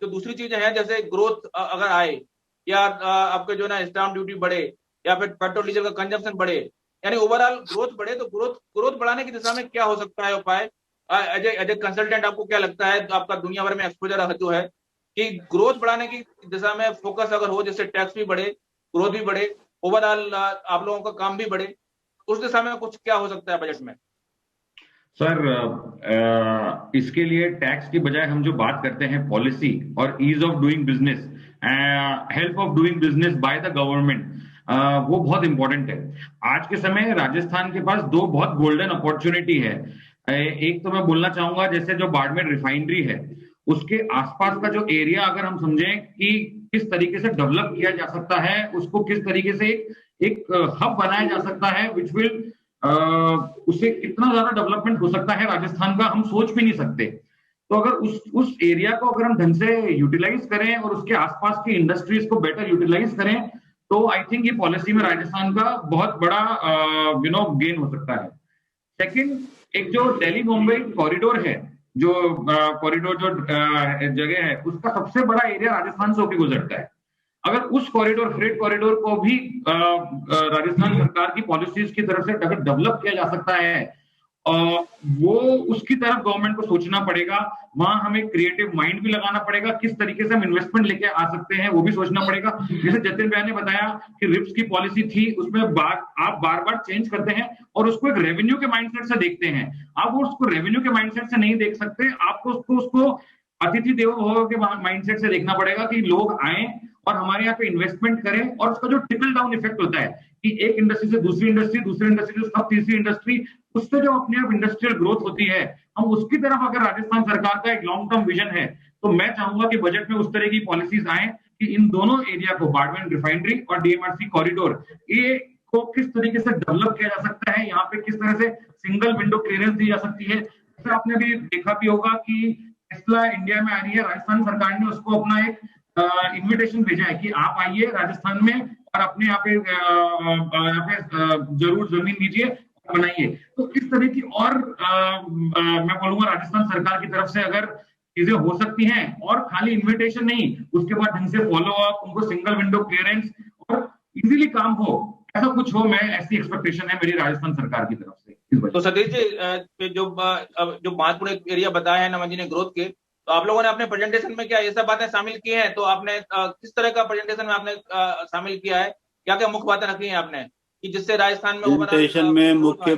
दूसरी चीजें हैं, जैसे ग्रोथ अगर आए या आपके जो ना स्टाम्प ड्यूटी बढ़े या फिर पेट्रोल डीजल का कंजम्पशन बढ़े, यानी ओवरऑल ग्रोथ बढ़े, तो ग्रोथ बढ़ाने की दिशा में क्या हो सकता है उपाय? एज ए कंसल्टेंट आपको क्या लगता है, आपका दुनिया भर में एक्सपोजर जो है, कि ग्रोथ बढ़ाने की दिशा में फोकस अगर हो, जैसे टैक्स भी बढ़े, ग्रोथ भी बढ़े, ओवरऑल आप लोगों का काम भी बढ़े, उस दिशा में कुछ क्या हो सकता है बजट में? सर इसके लिए टैक्स की बजाय हम जो बात करते हैं पॉलिसी और ease of doing business, help of doing business by the government, वो बहुत इंपॉर्टेंट है। आज के समय राजस्थान के पास 2 बहुत गोल्डन अपॉर्चुनिटी है। एक तो मैं बोलना चाहूंगा, जैसे जो बाड़मेर रिफाइनरी है उसके आसपास का जो एरिया अगर हम समझें कि किस तरीके से डेवलप किया जा सकता है, उसको किस तरीके से एक हब बनाया जा सकता है विच विल उससे कितना ज्यादा डेवलपमेंट हो सकता है राजस्थान का, हम सोच भी नहीं सकते। तो अगर उस एरिया को अगर हम ढंग से यूटिलाइज करें और उसके आसपास की इंडस्ट्रीज को बेटर यूटिलाइज करें, तो आई थिंक ये पॉलिसी में राजस्थान का बहुत बड़ा गेन हो सकता है। सेकंड, एक जो दिल्ली मुंबई कॉरिडोर है, जो कॉरिडोर जो जगह है, उसका सबसे बड़ा एरिया राजस्थान से होकर गुजरता है। अगर उस कॉरिडोर, फ्रेट कॉरिडोर को भी राजस्थान सरकार की पॉलिसीज की तरफ से अगर डेवलप किया जा सकता है, वो उसकी तरफ गवर्नमेंट को सोचना पड़ेगा। वहां हमें क्रिएटिव माइंड भी लगाना पड़ेगा, किस तरीके से हम इन्वेस्टमेंट लेके आ सकते हैं वो भी सोचना पड़ेगा। जैसे जतिन भैया ने बताया कि रिप्स की पॉलिसी थी, उसमें आप बार बार चेंज करते हैं और उसको एक रेवेन्यू के माइंडसेट से देखते हैं। आप उसको रेवेन्यू के माइंडसेट से नहीं देख सकते, आपको उसको अतिथि देवो भव के माइंडसेट से देखना पड़ेगा कि लोग आए और हमारे यहाँ पे इन्वेस्टमेंट करें, और उसका जो ट्रिकल डाउन इफेक्ट होता है कि एक इंडस्ट्री से दूसरी इंडस्ट्री, दूसरी इंडस्ट्री से तीसरी इंडस्ट्री, उससे जो अपने आप इंडस्ट्रियल ग्रोथ होती है, हम उसकी तरफ अगर राजस्थान सरकार का एक लॉन्ग टर्म विजन है, तो मैं चाहूंगा कि बजट में उस तरह की पॉलिसीज आए कि इन दोनों एरिया को, बाड़मेर रिफाइनरी और डीएमआरसी कॉरिडोर, ये को किस तरीके से डेवलप किया जा सकता है, यहाँ पे किस तरह से सिंगल विंडो क्लियरेंस दी जा सकती है। जैसे आपने भी देखा भी होगा कि टेस्ला इंडिया में आ रही है, राजस्थान सरकार ने उसको अपना एक इन्विटेशन भेजा है कि आप आइए राजस्थान में और अपने यहाँ पे जरूर जमीन लीजिए, बनाइए। तो इस तरह की और मैं बोलूंगा राजस्थान सरकार की तरफ से अगर चीजें हो सकती हैं, और खाली इन्विटेशन नहीं, उसके बाद ढंग से फॉलो अप, उनको सिंगल विंडो क्लियरेंस और इजीली काम हो, ऐसा कुछ हो, मैं ऐसी एक्सपेक्टेशन है मेरी राजस्थान सरकार की तरफ से। तो सतीश जी, जो महत्वपूर्ण एरिया बताया है नमन जी ने ग्रोथ के, तो आप लोगों ने अपने प्रेजेंटेशन में क्या ये सब बातें शामिल की हैं? तो आपने किस तरह का प्रेजेंटेशन में आपने शामिल किया है, क्या क्या मुख्य बातें रखी हैं आपने कि जिससे राजस्थान में प्रेजेंटेशन में मुख्य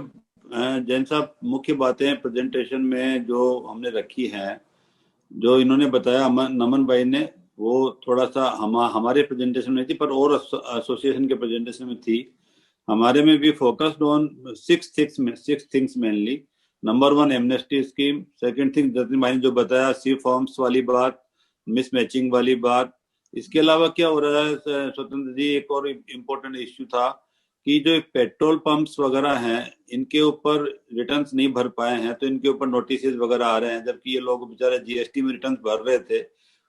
जैन साहब मुख्य बातें प्रेजेंटेशन में जो हमने रखी हैं, जो इन्होंने बताया नमन भाई ने, वो थोड़ा सा हमारे प्रेजेंटेशन में थी, पर और एसोसिएशन के प्रेजेंटेशन में थी। हमारे में भी focused on 6 things mainly. Number 1 amnesty scheme, second thing Jatin भाई ने जो बताया सी फॉर्म्स वाली बात, मिसमैचिंग वाली बात। इसके अलावा क्या हो रहा है स्वतंत्र जी, एक और इम्पोर्टेंट इश्यू था कि जो पेट्रोल पंप्स वगैरह हैं, इनके ऊपर रिटर्न्स नहीं भर पाए हैं, तो इनके ऊपर नोटिस वगैरह आ रहे हैं, जबकि ये लोग बेचारे जीएसटी में रिटर्न्स भर रहे थे,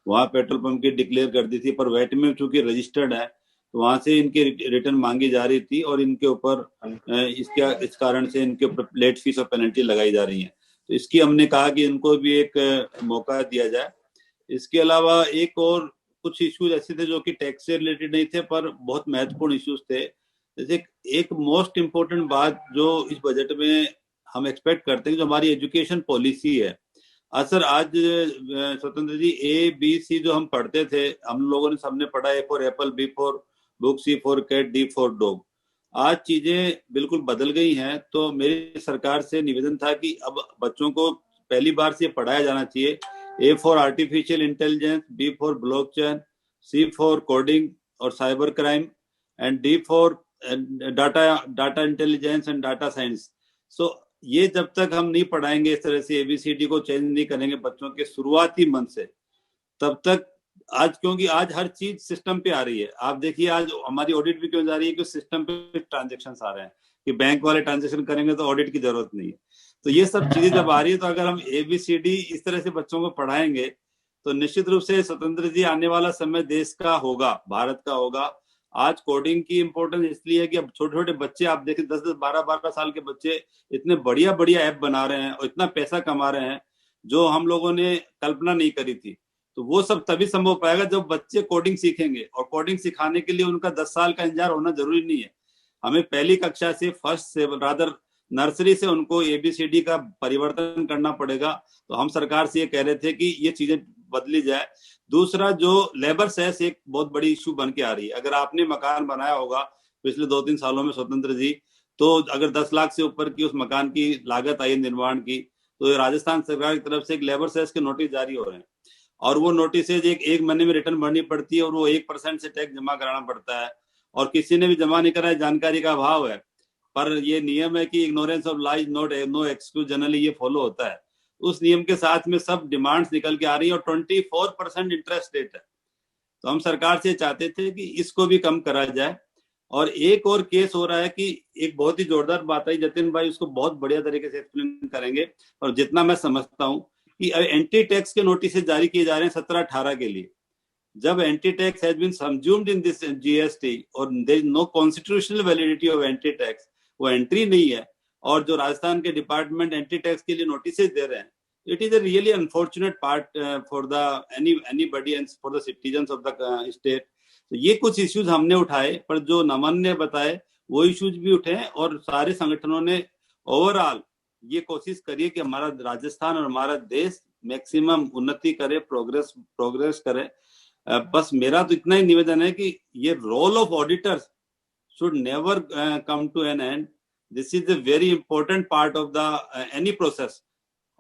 वहां पेट्रोल पंप की डिक्लेयर कर दी थी, पर वैट में चूंकि रजिस्टर्ड है तो वहां से इनकी रिटर्न मांगी जा रही थी, और इनके ऊपर इस कारण से इनके ऊपर लेट फीस और पेनल्टी लगाई जा रही है। तो इसकी हमने कहा कि इनको भी एक मौका दिया जाए। इसके अलावा एक और कुछ इश्यूज ऐसे थे जो कि टैक्स से रिलेटेड नहीं थे, पर बहुत महत्वपूर्ण इश्यूज थे। जैसे एक मोस्ट इम्पोर्टेंट बात जो इस बजट में हम एक्सपेक्ट करते हैं, जो हमारी एजुकेशन पॉलिसी है। सर आज स्वतंत्र जी ABC जो हम पढ़ते थे, हम लोगों ने सबने पढ़ा, A for apple, B for book, C for cat, D for dog. आज चीजें बिल्कुल बदल गई हैं। तो मेरी सरकार से निवेदन था कि अब बच्चों को पहली बार से पढ़ाया जाना चाहिए A for artificial intelligence, B for blockchain, C for coding और cyber crime, and D for data intelligence and data science. So ये जब तक हम नहीं पढ़ाएंगे, इस तरह से ABCD को चेंज नहीं करेंगे बच्चों के शुरुआती मन से, तब तक आज, क्योंकि आज हर चीज सिस्टम पे आ रही है। आप देखिए आज हमारी ऑडिट भी क्यों जा रही है, कि सिस्टम पे ट्रांजेक्शन आ रहे हैं, कि बैंक वाले ट्रांजेक्शन करेंगे तो ऑडिट की जरूरत नहीं है। तो ये सब चीजें जब आ रही है, तो अगर हम ABCD इस तरह से बच्चों को पढ़ाएंगे तो निश्चित रूप से स्वतंत्र जी आने वाला समय देश का होगा, भारत का होगा। आज कोडिंग की इंपॉर्टेंस इसलिए है कि अब छोटे छोटे बच्चे आप देखें, 10-10, 12-12 साल के बच्चे इतने बढ़िया बढ़िया ऐप बना रहे हैं और इतना पैसा कमा रहे हैं, जो हम लोगों ने कल्पना नहीं करी थी। तो वो सब तभी संभव पाएगा जब बच्चे कोडिंग सीखेंगे, और कोडिंग सिखाने के लिए उनका 10 साल का इंतजार होना जरूरी नहीं है। हमें पहली कक्षा से, फर्स्ट से, रादर नर्सरी से उनको ABCD का परिवर्तन करना पड़ेगा। तो हम सरकार से ये कह रहे थे कि ये चीजें बदली जाए। दूसरा, जो लेबर सेस एक बहुत बड़ी इश्यू बन के आ रही है। अगर आपने मकान बनाया होगा पिछले 2-3 सालों में स्वतंत्र जी, तो अगर 10 लाख से ऊपर की उस मकान की लागत आई निर्माण की, तो राजस्थान सरकार की तरफ से एक लेबर सेस के नोटिस जारी हो रहे हैं, और वो नोटिस एक महीने में रिटर्न भरनी पड़ती है, और वो 1% से टैक्स जमा कराना पड़ता है, और किसी ने भी जमा नहीं कराया, जानकारी का अभाव है। पर ये नियम है कि ignorance of law is no excuse, generally ये फॉलो होता है। उस नियम के साथ में सब डिमांड्स निकल के आ रही है, और 24% इंटरेस्ट रेट है। तो हम सरकार से चाहते थे कि इसको भी कम करा जाए। और एक और केस हो रहा है कि एक बहुत ही जोरदार बात आई, जतिन भाई उसको बहुत बढ़िया तरीके से एक्सप्लेन करेंगे, और जितना मैं समझता हूँ कि एंटी टैक्स के नोटिस जारी किए जा रहे हैं 17-18 के लिए। जब entry tax has been subsumed in this GST और there is no constitutional validity of entry tax, वो एंट्री नहीं है, और जो राजस्थान के डिपार्टमेंट एंटी टैक्स के लिए नोटिस दे रहे हैं, it is a really unfortunate part for the anybody and for the citizens of the state. तो ये कुछ इश्यूज हमने उठाए, पर जो नमन ने बताए वो इश्यूज भी उठे हैं, और सारे संगठनों ने ओवरऑल ये कोशिश करी है कि हमारा राजस्थान और हमारा देश मैक्सिमम उन्नति करे, प्रोग्रेस करे। बस मेरा तो इतना ही निवेदन है कि ये role of auditors should never come to an end. This is a very important part of the any process.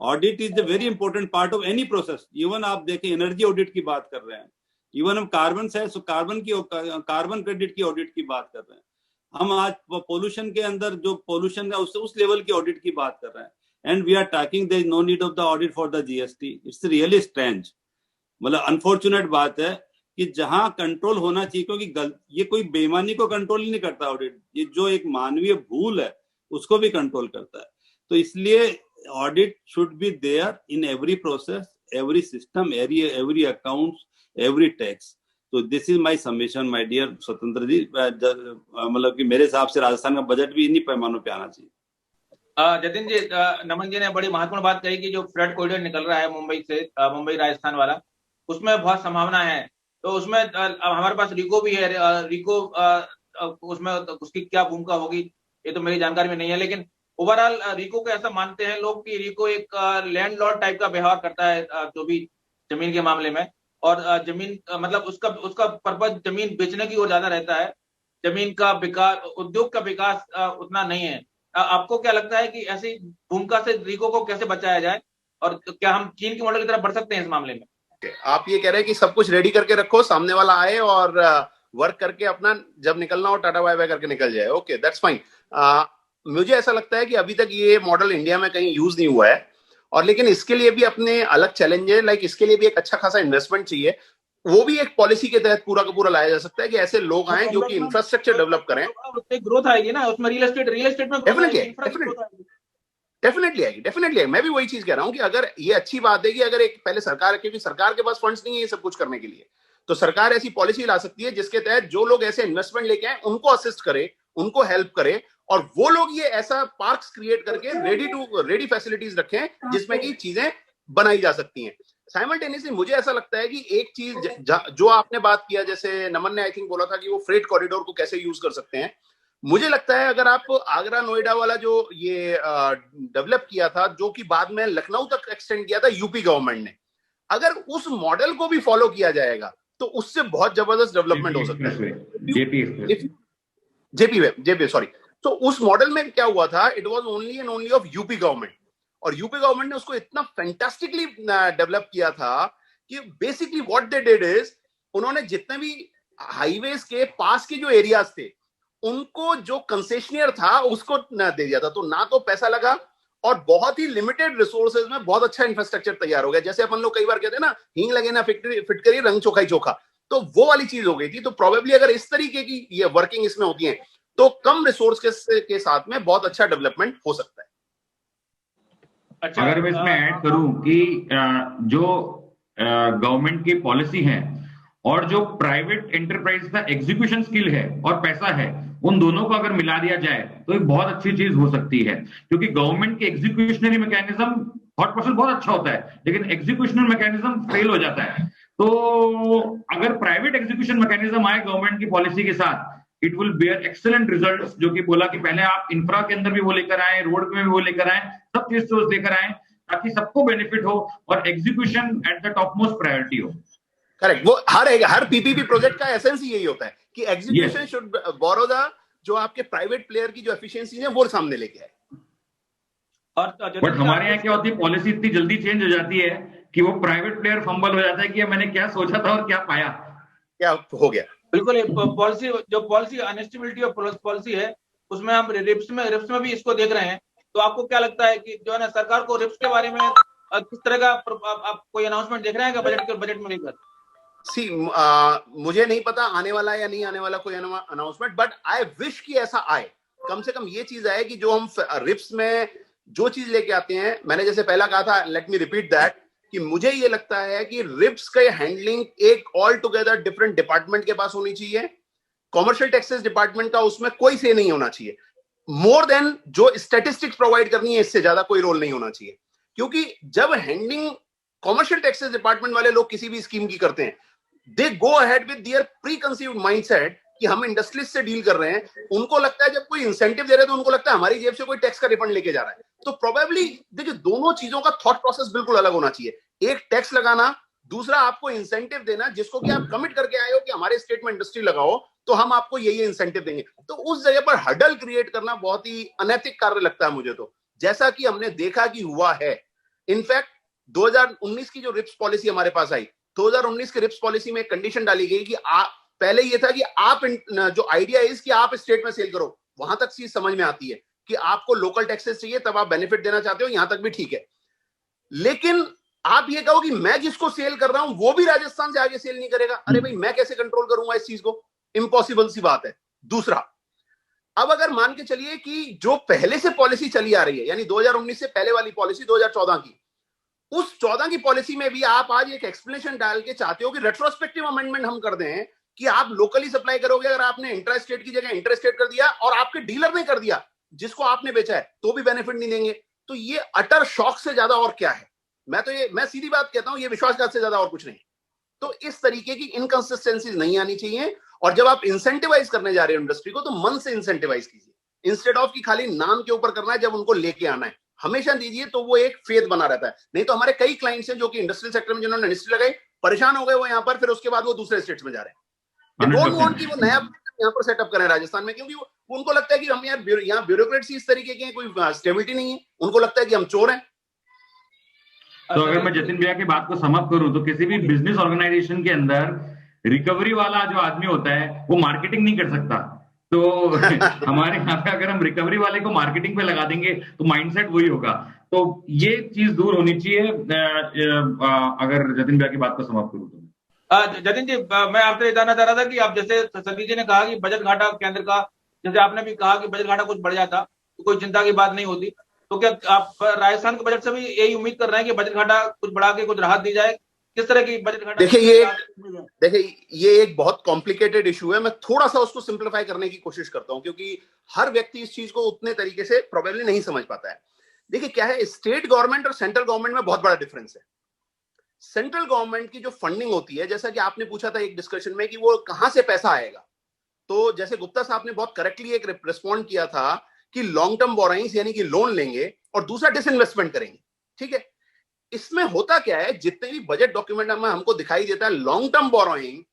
Audit is a very important part of any process. Even आप देखें एनर्जी ऑडिट की बात कर रहे हैं, even हम carbon से carbon credit की ऑडिट की बात कर रहे हैं, हम आज पोल्यूशन के अंदर जो पोल्यूशन है उस लेवल की ऑडिट की बात कर रहे हैं, and we are talking there is no need of the audit for the GST. It's really strange, मतलब अनफॉर्चुनेट बात है कि जहां कंट्रोल होना चाहिए, क्योंकि ये कोई बेईमानी को कंट्रोल ही नहीं करता ऑडिट, ये जो एक मानवीय भूल है उसको भी कंट्रोल करता है। तो इसलिए audit should be there in every process, every system, every accounts, every tax. तो this is my submission my dear Swatantra ji. मतलब कि मेरे हिसाब से राजस्थान का बजट भी इन्हीं पैमानों पे आना चाहिए। जतिन जी, नमन जी ने बड़ी महत्वपूर्ण बात कही कि जो फ्लड कॉरिडोर निकल रहा है मुंबई से, मुंबई राजस्थान वाला, उसमें बहुत संभावना है। तो उसमें हमारे पास रिको भी है, रिको उसमें उसकी क्या भूमिका होगी ये तो मेरी जानकारी में नहीं है, लेकिन ओवरऑल रिको को ऐसा मानते हैं लोग कि रिको एक लैंडलॉर्ड टाइप का व्यवहार करता है जो भी जमीन के मामले में, और जमीन मतलब उसका पर्पज जमीन बेचने की ओर ज्यादा रहता है, जमीन का विकास, उद्योग का विकास उतना नहीं है। आपको क्या लगता है कि ऐसी भूमिका से रिको को कैसे बचाया जाए, और क्या हम चीन के मॉडल की तरफ बढ़ सकते हैं इस मामले में? आप ये कह रहे हैं कि सब कुछ रेडी करके रखो, सामने वाला आए और वर्क करके अपना जब निकलना हो टाटा बाय बाय करके निकल जाए। Okay, that's fine. मुझे ऐसा लगता है कि अभी तक ये मॉडल इंडिया में कहीं यूज नहीं हुआ है, और लेकिन इसके लिए भी अपने अलग चैलेंज है। लाइक इसके लिए भी एक अच्छा खासा इन्वेस्टमेंट चाहिए, वो भी एक पॉलिसी के तहत पूरा का पूरा लाया जा सकता है कि ऐसे लोग आए जो कि इंफ्रास्ट्रक्चर डेवलप करें। ग्रोथ आएगी ना उसमें, रियल एस्टेट में डेफिनेटली आएगी। मैं भी वही चीज कह रहा हूं कि अगर ये अच्छी बात है कि अगर एक पहले सरकार, क्योंकि सरकार के पास फंड्स नहीं है ये सब कुछ करने के लिए, तो सरकार ऐसी पॉलिसी ला सकती है जिसके तहत जो लोग ऐसे इन्वेस्टमेंट लेके आए उनको असिस्ट करे, उनको हेल्प करे, और वो लोग ये ऐसा पार्क्स क्रिएट करके रेडी फैसिलिटीज रखें जिसमें कि चीजें बनाई जा सकती हैं। साइमल्टेनियसली मुझे ऐसा लगता है कि एक चीज जो आपने बात किया, जैसे नमन ने आई थिंक बोला था कि वो फ्रेट कॉरिडोर को कैसे यूज कर सकते हैं, मुझे लगता है अगर आप आगरा नोएडा वाला जो ये डेवलप किया था, जो कि बाद में लखनऊ तक एक्सटेंड किया था यूपी गवर्नमेंट ने, अगर उस मॉडल को भी फॉलो किया जाएगा तो उससे बहुत जबरदस्त डेवलपमेंट हो सकता है। JP sorry. तो उस मॉडल में क्या हुआ था, it was only and only of UP government, और यूपी गवर्नमेंट ने उसको इतना फैंटास्टिकली डेवलप किया था कि basically what they did is, उन्होंने जितने भी हाईवेज के पास के जो एरियाज थे उनको जो कंसेशनियर था उसको दे दिया था, तो ना तो पैसा लगा और बहुत ही लिमिटेड रिसोर्सेज में बहुत अच्छा इंफ्रास्ट्रक्चर तैयार हो गया। जैसे अपन लोग कई बार कहते हैं ना, हींग लगे ना फिट करिए रंग चोखा ही चोखा, तो वो वाली चीज हो गई थी। तो प्रोबेबली अगर इस तरीके की ये वर्किंग इसमें होती है तो कम रिसोर्स के साथ में बहुत अच्छा डेवलपमेंट हो सकता है। अच्छा, अगर मैं इसमें ऐड करूं कि जो गवर्नमेंट की पॉलिसी है और जो प्राइवेट एंटरप्राइज का एग्जीक्यूशन स्किल है और पैसा है, उन दोनों को अगर मिला दिया जाए तो एक बहुत अच्छी चीज हो सकती है। क्योंकि गवर्नमेंट के एग्जीक्यूशनरी मैकेनिज्म थॉट प्रोसेस बहुत अच्छा होता है, लेकिन एग्जीक्यूशनल मैकेनिज्म फेल हो जाता है। तो अगर प्राइवेट एग्जीक्यूशन मैकेनिज्म आए गवर्नमेंट की पॉलिसी के साथ, it will bear excellent results. जो कि बोला कि पहले आप इंफ्रा के अंदर भी वो लेकर आए, रोड में भी वो लेकर आए, सब चीज से लेकर आए ताकि सबको बेनिफिट हो और execution at the top most priority हो। करेक्ट, वो हर पीपीपी प्रोजेक्ट का एसेंस ही यही होता है कि एग्जीक्यूशन शुड बोरो द जो आपके प्राइवेट प्लेयर की जो एफिशिएंसी है वो सामने लेके आए। बट हमारे यहाँ क्या होती है, पॉलिसी इतनी जल्दी चेंज हो जाती है कि वो प्राइवेट प्लेयर फंबल हो जाता है कि मैंने क्या सोचा था और क्या पाया, क्या हो गया। बिल्कुल, पॉलिसी अनस्टेबिलिटी ऑफ पॉलिसी है, उसमें हम रिप्स में भी इसको देख रहे हैं। तो आपको क्या लगता है कि जो है ना, सरकार को रिप्स के बारे में किस तरह का आप कोई अनाउंसमेंट देख रहे हैं बजट में लेकर? मुझे नहीं पता आने वाला है या नहीं आने वाला कोई अनाउंसमेंट, बट आई विश कि ऐसा आए, कम से कम ये चीज आए कि जो हम रिप्स में जो चीज लेके आते हैं, मैंने जैसे पहला कहा था, लेट मी रिपीट दैट, कि मुझे ये लगता है कि रिप्स का हैंडलिंग एक ऑल टुगेदर डिफरेंट डिपार्टमेंट के पास होनी चाहिए। कॉमर्शियल टैक्सेस डिपार्टमेंट का उसमें कोई से नहीं होना चाहिए। मोर देन जो स्टैटिस्टिक्स प्रोवाइड करनी है, इससे ज्यादा कोई रोल नहीं होना चाहिए। क्योंकि जब हैंडलिंग कॉमर्शियल टैक्सेस डिपार्टमेंट वाले लोग किसी भी स्कीम की करते हैं, they go ahead with their preconceived mindset कि हम इंडस्ट्रीज से डील कर रहे हैं। उनको लगता है जब कोई इंसेंटिव दे रहे हैं तो उनको लगता है हमारी जेब से कोई टैक्स का रिफंड लेके जा रहा है। तो प्रोबेबली देखिए, दोनों चीजों का थॉट प्रोसेस बिल्कुल अलग होना चाहिए। एक टैक्स लगाना, दूसरा आपको इंसेंटिव देना, जिसको कि आप कमिट करके आए हो कि हमारे स्टेट में इंडस्ट्री लगाओ तो हम आपको ये इंसेंटिव देंगे। तो उस जगह पर हडल क्रिएट करना बहुत ही अनैतिक कार्य लगता है मुझे। तो जैसा कि हमने देखा कि हुआ है, इनफैक्ट 2019 की जो रिप्स पॉलिसी हमारे पास आई, 2019 की रिप्स पॉलिसी में एक कंडीशन डाली गई कि पहले ये था कि आप जो आइडिया इज कि आप स्टेट में सेल करो, वहां तक चीज समझ में आती है कि आपको लोकल टैक्सेस चाहिए तब आप बेनिफिट देना चाहते हो, यहां तक भी ठीक है। लेकिन आप ये कहो कि मैं जिसको सेल कर रहा हूं वो भी राजस्थान से आगे सेल नहीं करेगा, अरे भाई मैं कैसे कंट्रोल करूंगा इस चीज को? इम्पॉसिबल सी बात है। दूसरा, अब अगर मान के चलिए कि जो पहले से पॉलिसी चली आ रही है, यानी 2019 से पहले वाली पॉलिसी 2014 की, उस 14 की पॉलिसी में भी आप आज एक एक्सप्लेनेशन डाल के चाहते हो कि रेट्रोस्पेक्टिव अमेंडमेंट हम कर दें कि आप लोकली सप्लाई करोगे। अगर आपने इंट्रा स्टेट की जगह इंटर स्टेट कर दिया और आपके डीलर ने कर दिया जिसको आपने बेचा है, तो भी बेनिफिट नहीं देंगे। तो ये अटर शॉक से ज्यादा और क्या है? मैं सीधी बात कहता हूं, ये विश्वासघात से ज्यादा और कुछ नहीं। तो इस तरीके की इनकंसिस्टेंसीज नहीं आनी चाहिए। और जब आप इंसेंटिवाइज करने जा रहे हो इंडस्ट्री को, तो मन से इंसेंटिवाइज कीजिए, इंस्टेड ऑफ कि खाली नाम के ऊपर करना है। जब उनको लेके आना है हमेशा दीजिए, तो वो एक फेथ बना रहता है। नहीं तो हमारे कई क्लाइंट्स हैं जो कि इंडस्ट्रियल सेक्टर में जिन्होंने इंडस्ट्री लगाई, परेशान हो गए वो यहाँ पर, फिर उसके बाद वो दूसरे स्टेट्स में जा रहे हैं। डोंट वांट कि वो नया यहाँ पर सेटअप करें राजस्थान में, क्योंकि उनको लगता है कि हम यहाँ ब्यूरोक्रेट्स इस तरीके के, कोई स्टेबिलिटी नहीं है, उनको लगता है कि हम चोर हैं। तो अगर मैं जतिन भैया की बात को समाप्त करूं, तो किसी भी बिजनेस ऑर्गेनाइजेशन के अंदर रिकवरी वाला जो आदमी होता है वो मार्केटिंग नहीं कर सकता। तो हमारे यहाँ पे अगर हम रिकवरी वाले को मार्केटिंग पे लगा देंगे तो माइंडसेट वही होगा। तो ये चीज दूर होनी चाहिए। अगर जतिन भैया की बात को समाप्त करूं तो जतिन जी, मैं आपसे जानना चाह रहा था कि आप जैसे सतीश जी ने कहा कि बजट घाटा केंद्र का, जैसे आपने भी कहा कि बजट घाटा कुछ बढ़ जाता तो कोई चिंता की बात नहीं होती, तो क्या आप राजस्थान के बजट से भी यही उम्मीद कर रहे हैं कि बजट घाटा कुछ बढ़ा के कुछ राहत दी जाए? किस तरह की बजट घाटा? देखिए ये एक बहुत कॉम्प्लिकेटेड इशू है। मैं थोड़ा सा उसको सिंप्लीफाई करने की कोशिश करता हूं, क्योंकि हर व्यक्ति इस चीज को उतने तरीके से प्रोबेबली नहीं समझ पाता है। देखिए क्या है, स्टेट गवर्नमेंट और सेंट्रल गवर्नमेंट में बहुत बड़ा डिफरेंस है। सेंट्रल गवर्नमेंट की जो फंडिंग होती है, जैसा कि आपने पूछा था एक डिस्कशन में कि वो कहां से पैसा आएगा, तो जैसे गुप्ता साहब ने बहुत करेक्टली एक रिस्पॉन्ड किया था कि लॉन्ग टर्म बोराइंग्स, यानी कि लोन लेंगे और दूसरा डिसइन्वेस्टमेंट करेंगे। ठीक है, इसमें होता क्या है, जितने भी बजट डॉक्यूमेंट में हमको दिखाई देता है लॉन्ग टर्म बोरोइंग,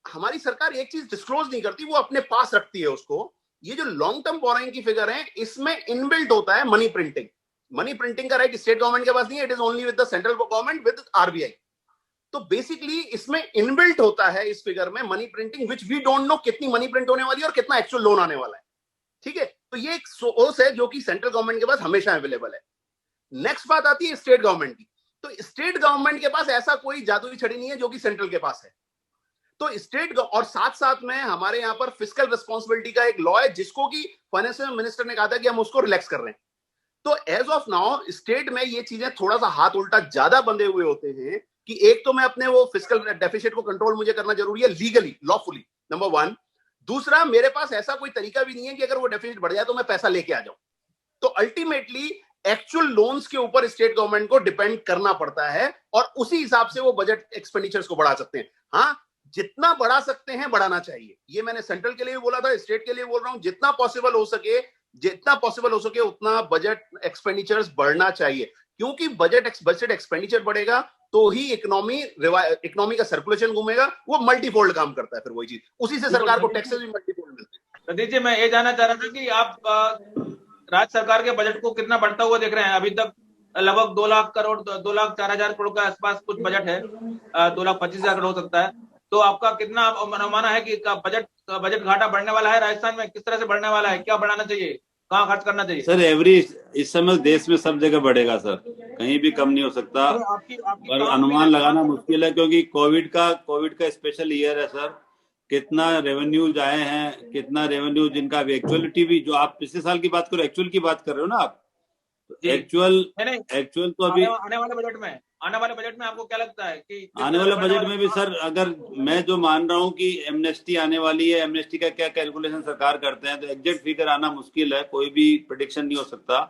हमारी सरकार एक चीज डिस्क्लोज नहीं करती, वो अपने पास रखती है उसको। ये जो लॉन्ग टर्म बोरोइंग की फिगर है, इसमें इनबिल्ट होता है मनी प्रिंटिंग। मनी प्रिंटिंग का राइट स्टेट गवर्नमेंट के पास नहीं है, it is only with the central government with RBI. तो बेसिकली इसमें इनबिल्ट होता है इस फिगर में money printing, which we don't know कितनी मनी प्रिंट होने वाली है और कितना एक्चुअल लोन आने वाला है। ठीक है, तो ये एक सोर्स है जो कि सेंट्रल गवर्नमेंट के पास हमेशा अवेलेबल है। नेक्स्ट बात आती है स्टेट गवर्नमेंट की। तो स्टेट गवर्नमेंट के पास ऐसा कोई जादुई छड़ी नहीं है जो कि सेंट्रल के पास है। तो स्टेट और साथ साथ में हमारे यहां पर फिस्कल रिस्पॉन्सिबिलिटी का एक लॉ है, जिसको कि फाइनेंशियल मिनिस्टर ने कहा था कि हम उसको रिलैक्स कर रहे हैं। तो एज ऑफ नाउ स्टेट में ये चीजें थोड़ा सा हाथ उल्टा ज्यादा बंधे हुए होते हैं कि एक तो मैं अपने वो फिस्कल डेफिसिट को कंट्रोल मुझे करना जरूरी है लीगली, लॉफुली, नंबर वन। दूसरा, मेरे पास ऐसा कोई तरीका भी नहीं है कि अगर वो डेफिसिट बढ़ जाए तो मैं पैसा लेके आ जाऊं। तो अल्टीमेटली एक्चुअल लोन्स के ऊपर स्टेट गवर्नमेंट को डिपेंड करना पड़ता है और उसी हिसाब से वो बजट एक्सपेंडिचर्स को बढ़ा सकते हैं। हाँ, जितना बढ़ा सकते हैं बढ़ाना चाहिए। ये मैंने सेंट्रल के लिए भी बोला था, स्टेट के लिए बोल रहा हूं, जितना पॉसिबल हो सके उतना बजट एक्सपेंडिचर्स बढ़ना चाहिए। क्योंकि बजट एक्सपेंडिचर बढ़ेगा तो ही इकोनॉमी का सर्कुलेशन घूमेगा, वो मल्टीफोल्ड काम करता है। फिर वही चीज, उसी से सरकार को टैक्सेस भी मल्टीफोल्ड मिलते हैं। सतीश जी, मैं ये जानना चाह रहा था कि आप राज्य सरकार के बजट को कितना बढ़ता हुआ देख रहे हैं? अभी तक लगभग 2 लाख करोड़, 2,04,000 करोड़ के आसपास कुछ बजट है, 2,25,000 करोड़ हो सकता है। तो आपका कितना माना है कि बजट घाटा बढ़ने वाला है राजस्थान में? किस तरह से बढ़ने वाला है, क्या बढ़ाना चाहिए? कहाँ खर्च करना चाहिए सर? एवरेज इस समय देश में सब जगह बढ़ेगा सर, कहीं भी कम नहीं हो सकता। आपकी पर अनुमान लगाना मुश्किल है, क्योंकि कोविड का स्पेशल ईयर है सर। कितना रेवेन्यूज आए हैं, कितना रेवेन्यू जिनका एक्चुअलिटी भी, जो आप पिछले साल की बात करो, एक्चुअल की बात कर रहे हो ना आप, एक्चुअल तो अभी आने वाले बजट में आपको क्या लगता है कि आने वाले बजट में भी सर, अगर मैं जो मान रहा हूँ कि एमनेस्टी आने वाली है, एमनेस्टी का क्या कैलकुलेशन सरकार करते हैं, तो एग्जैक्ट फिगर आना मुश्किल है, कोई भी प्रेडिक्शन नहीं हो सकता।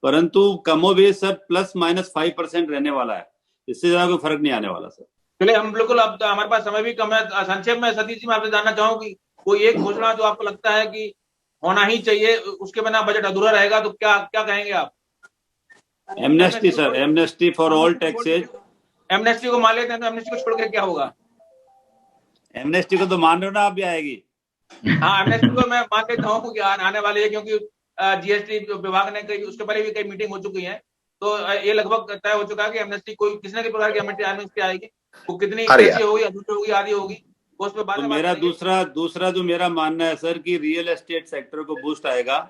परंतु कमोबेश सर ±5% रहने वाला है, इससे ज्यादा कोई फर्क नहीं आने वाला सर। चलिए, हम बिल्कुल, अब तो हमारे पास समय भी कम है, संक्षेप में सतीश जी मैं आपसे जानना चाहूंगी, कोई एक घोषणा जो आपको लगता है कि होना ही चाहिए, उसके बिना बजट अधूरा रहेगा, तो क्या क्या कहेंगे आप? Amnesty sir, amnesty for all taxes. Amnesty को मान लेते हैं, तो एमनेस्टी को छोड़ के क्या होगा? एमनेस्टी को तो मान रहे हो ना आप भी आएगी? हाँ, एमनेस्टी को मैं मान लेता हूँ कि आने वाली है, क्योंकि जीएसटी विभाग ने कई, उसके पहले भी कई मीटिंग हो चुकी है, तो ये लगभग तय हो चुका है कि एमनेस्टी कोई किसी न किसी प्रकार की एमनेस्टी आएगी, वो कितनी कैसी होगी, अधूरी होगी, आदि होगी, उस पर तो मेरा दूसरा जो मेरा मानना है सर कि रियल एस्टेट सेक्टर को बूस्ट आएगा,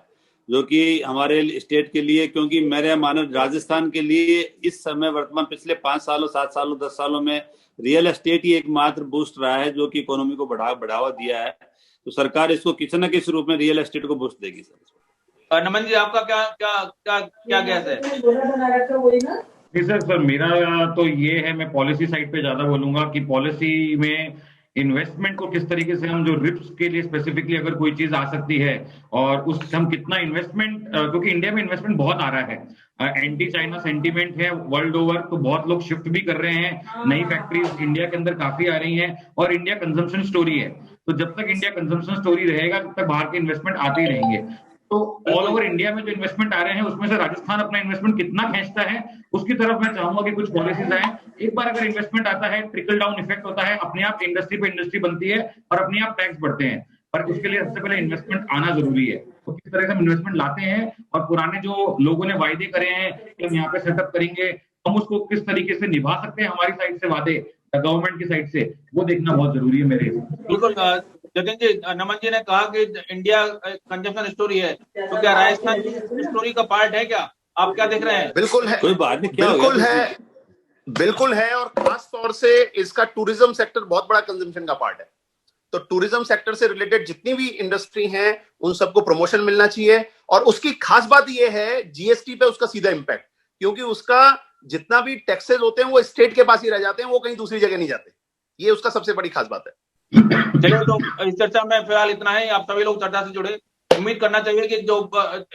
जो कि हमारे स्टेट के लिए, क्योंकि मेरे मानव राजस्थान के लिए इस समय वर्तमान पिछले 5 सालों 7 सालों 10 सालों में रियल एस्टेट ही एकमात्र बूस्ट रहा है जो कि इकोनॉमी को बढ़ावा दिया है। तो सरकार इसको किसी न किसी रूप में रियल एस्टेट को बूस्ट देगी सर। नमन जी, आपका क्या क्या क्या क्या गैस है? जी सर, मेरा तो ये है, मैं पॉलिसी साइड पे ज्यादा बोलूंगा कि पॉलिसी में इन्वेस्टमेंट को किस तरीके से हम, जो रिप्स के लिए स्पेसिफिकली अगर कोई चीज आ सकती है, और उस हम कितना इन्वेस्टमेंट, क्योंकि इंडिया में इन्वेस्टमेंट बहुत आ रहा है, एंटी चाइना सेंटीमेंट है वर्ल्ड ओवर, तो बहुत लोग शिफ्ट भी कर रहे हैं, नई फैक्ट्रीज इंडिया के अंदर काफी आ रही हैं, और इंडिया कंजम्पशन स्टोरी है, तो जब तक इंडिया कंजम्पशन स्टोरी रहेगा तब तक बाहर के इन्वेस्टमेंट आते ही रहेंगे। तो ऑल ओवर इंडिया में जो इन्वेस्टमेंट आ रहे हैं उसमें से राजस्थान अपना इन्वेस्टमेंट कितना खींचता है, उसकी तरफ मैं चाहूंगा कि कुछ पॉलिसीज आए। एक बार अगर इन्वेस्टमेंट आता है, ट्रिकल डाउन इफेक्ट होता है, अपने आप इंडस्ट्री पे इंडस्ट्री बनती है और अपने आप टैक्स बढ़ते हैं, पर उसके लिए सबसे पहले इन्वेस्टमेंट आना जरूरी है। तो किस तरह से हम इन्वेस्टमेंट लाते हैं, और पुराने जो लोगों ने वायदे करे हैं कि हम यहाँ पे सेटअप करेंगे, हम उसको किस तरीके से निभा सकते हैं, हमारी साइड से वादे, गवर्नमेंट की साइड से, वो देखना बहुत जरूरी है मेरे हिसाब से। बिल्कुल जतिन जी, नमन जी ने कहा कि इंडिया कंजम्पशन स्टोरी है, तो क्या राजस्थान स्टोरी का पार्ट है क्या? आप क्या देख रहे हैं? बिल्कुल है, कोई बात नहीं, क्या बिल्कुल है, और खास तौर से इसका टूरिज्म सेक्टर बहुत बड़ा कंजम्पशन का पार्ट है। तो टूरिज्म सेक्टर से रिलेटेड जितनी भी इंडस्ट्री हैं उन सबको प्रमोशन मिलना चाहिए, और उसकी खास बात यह है जीएसटी पे उसका सीधा इंपैक्ट, क्योंकि उसका जितना भी टैक्सेस होते हैं वो स्टेट के पास ही रह जाते हैं, वो कहीं दूसरी जगह नहीं जाते। ये उसका सबसे बड़ी खास बात है। चलिए, तो इस चर्चा में फिलहाल इतना है। आप सभी लोग चर्चा से जुड़े, उम्मीद करना चाहिए कि जो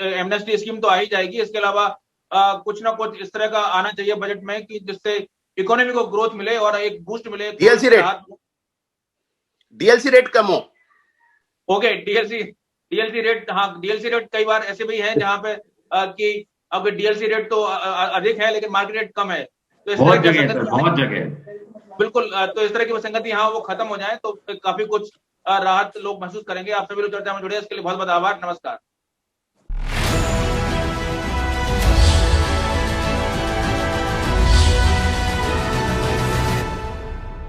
एमनेस्टी स्कीम तो आ ही जाएगी, इसके अलावा कुछ ना कुछ इस तरह का आना चाहिए बजट में कि जिससे इकोनॉमी को ग्रोथ मिले और एक बूस्ट मिले। डीएलसी रेट कम हो। ओके, डीएलसी रेट, हाँ, डीएलसी रेट कई बार ऐसे भी है जहां पे कि अब डीएलसी रेट तो अधिक है लेकिन मार्केट रेट कम है, तो इस तरह की बहुत जगह बिल्कुल, तो इस तरह की विसंगति यहाँ वो खत्म हो जाए तो काफी कुछ राहत लोग महसूस करेंगे। आप सभी लोग चर्चा में जुड़े, इसके लिए बहुत बहुत आभार, नमस्कार।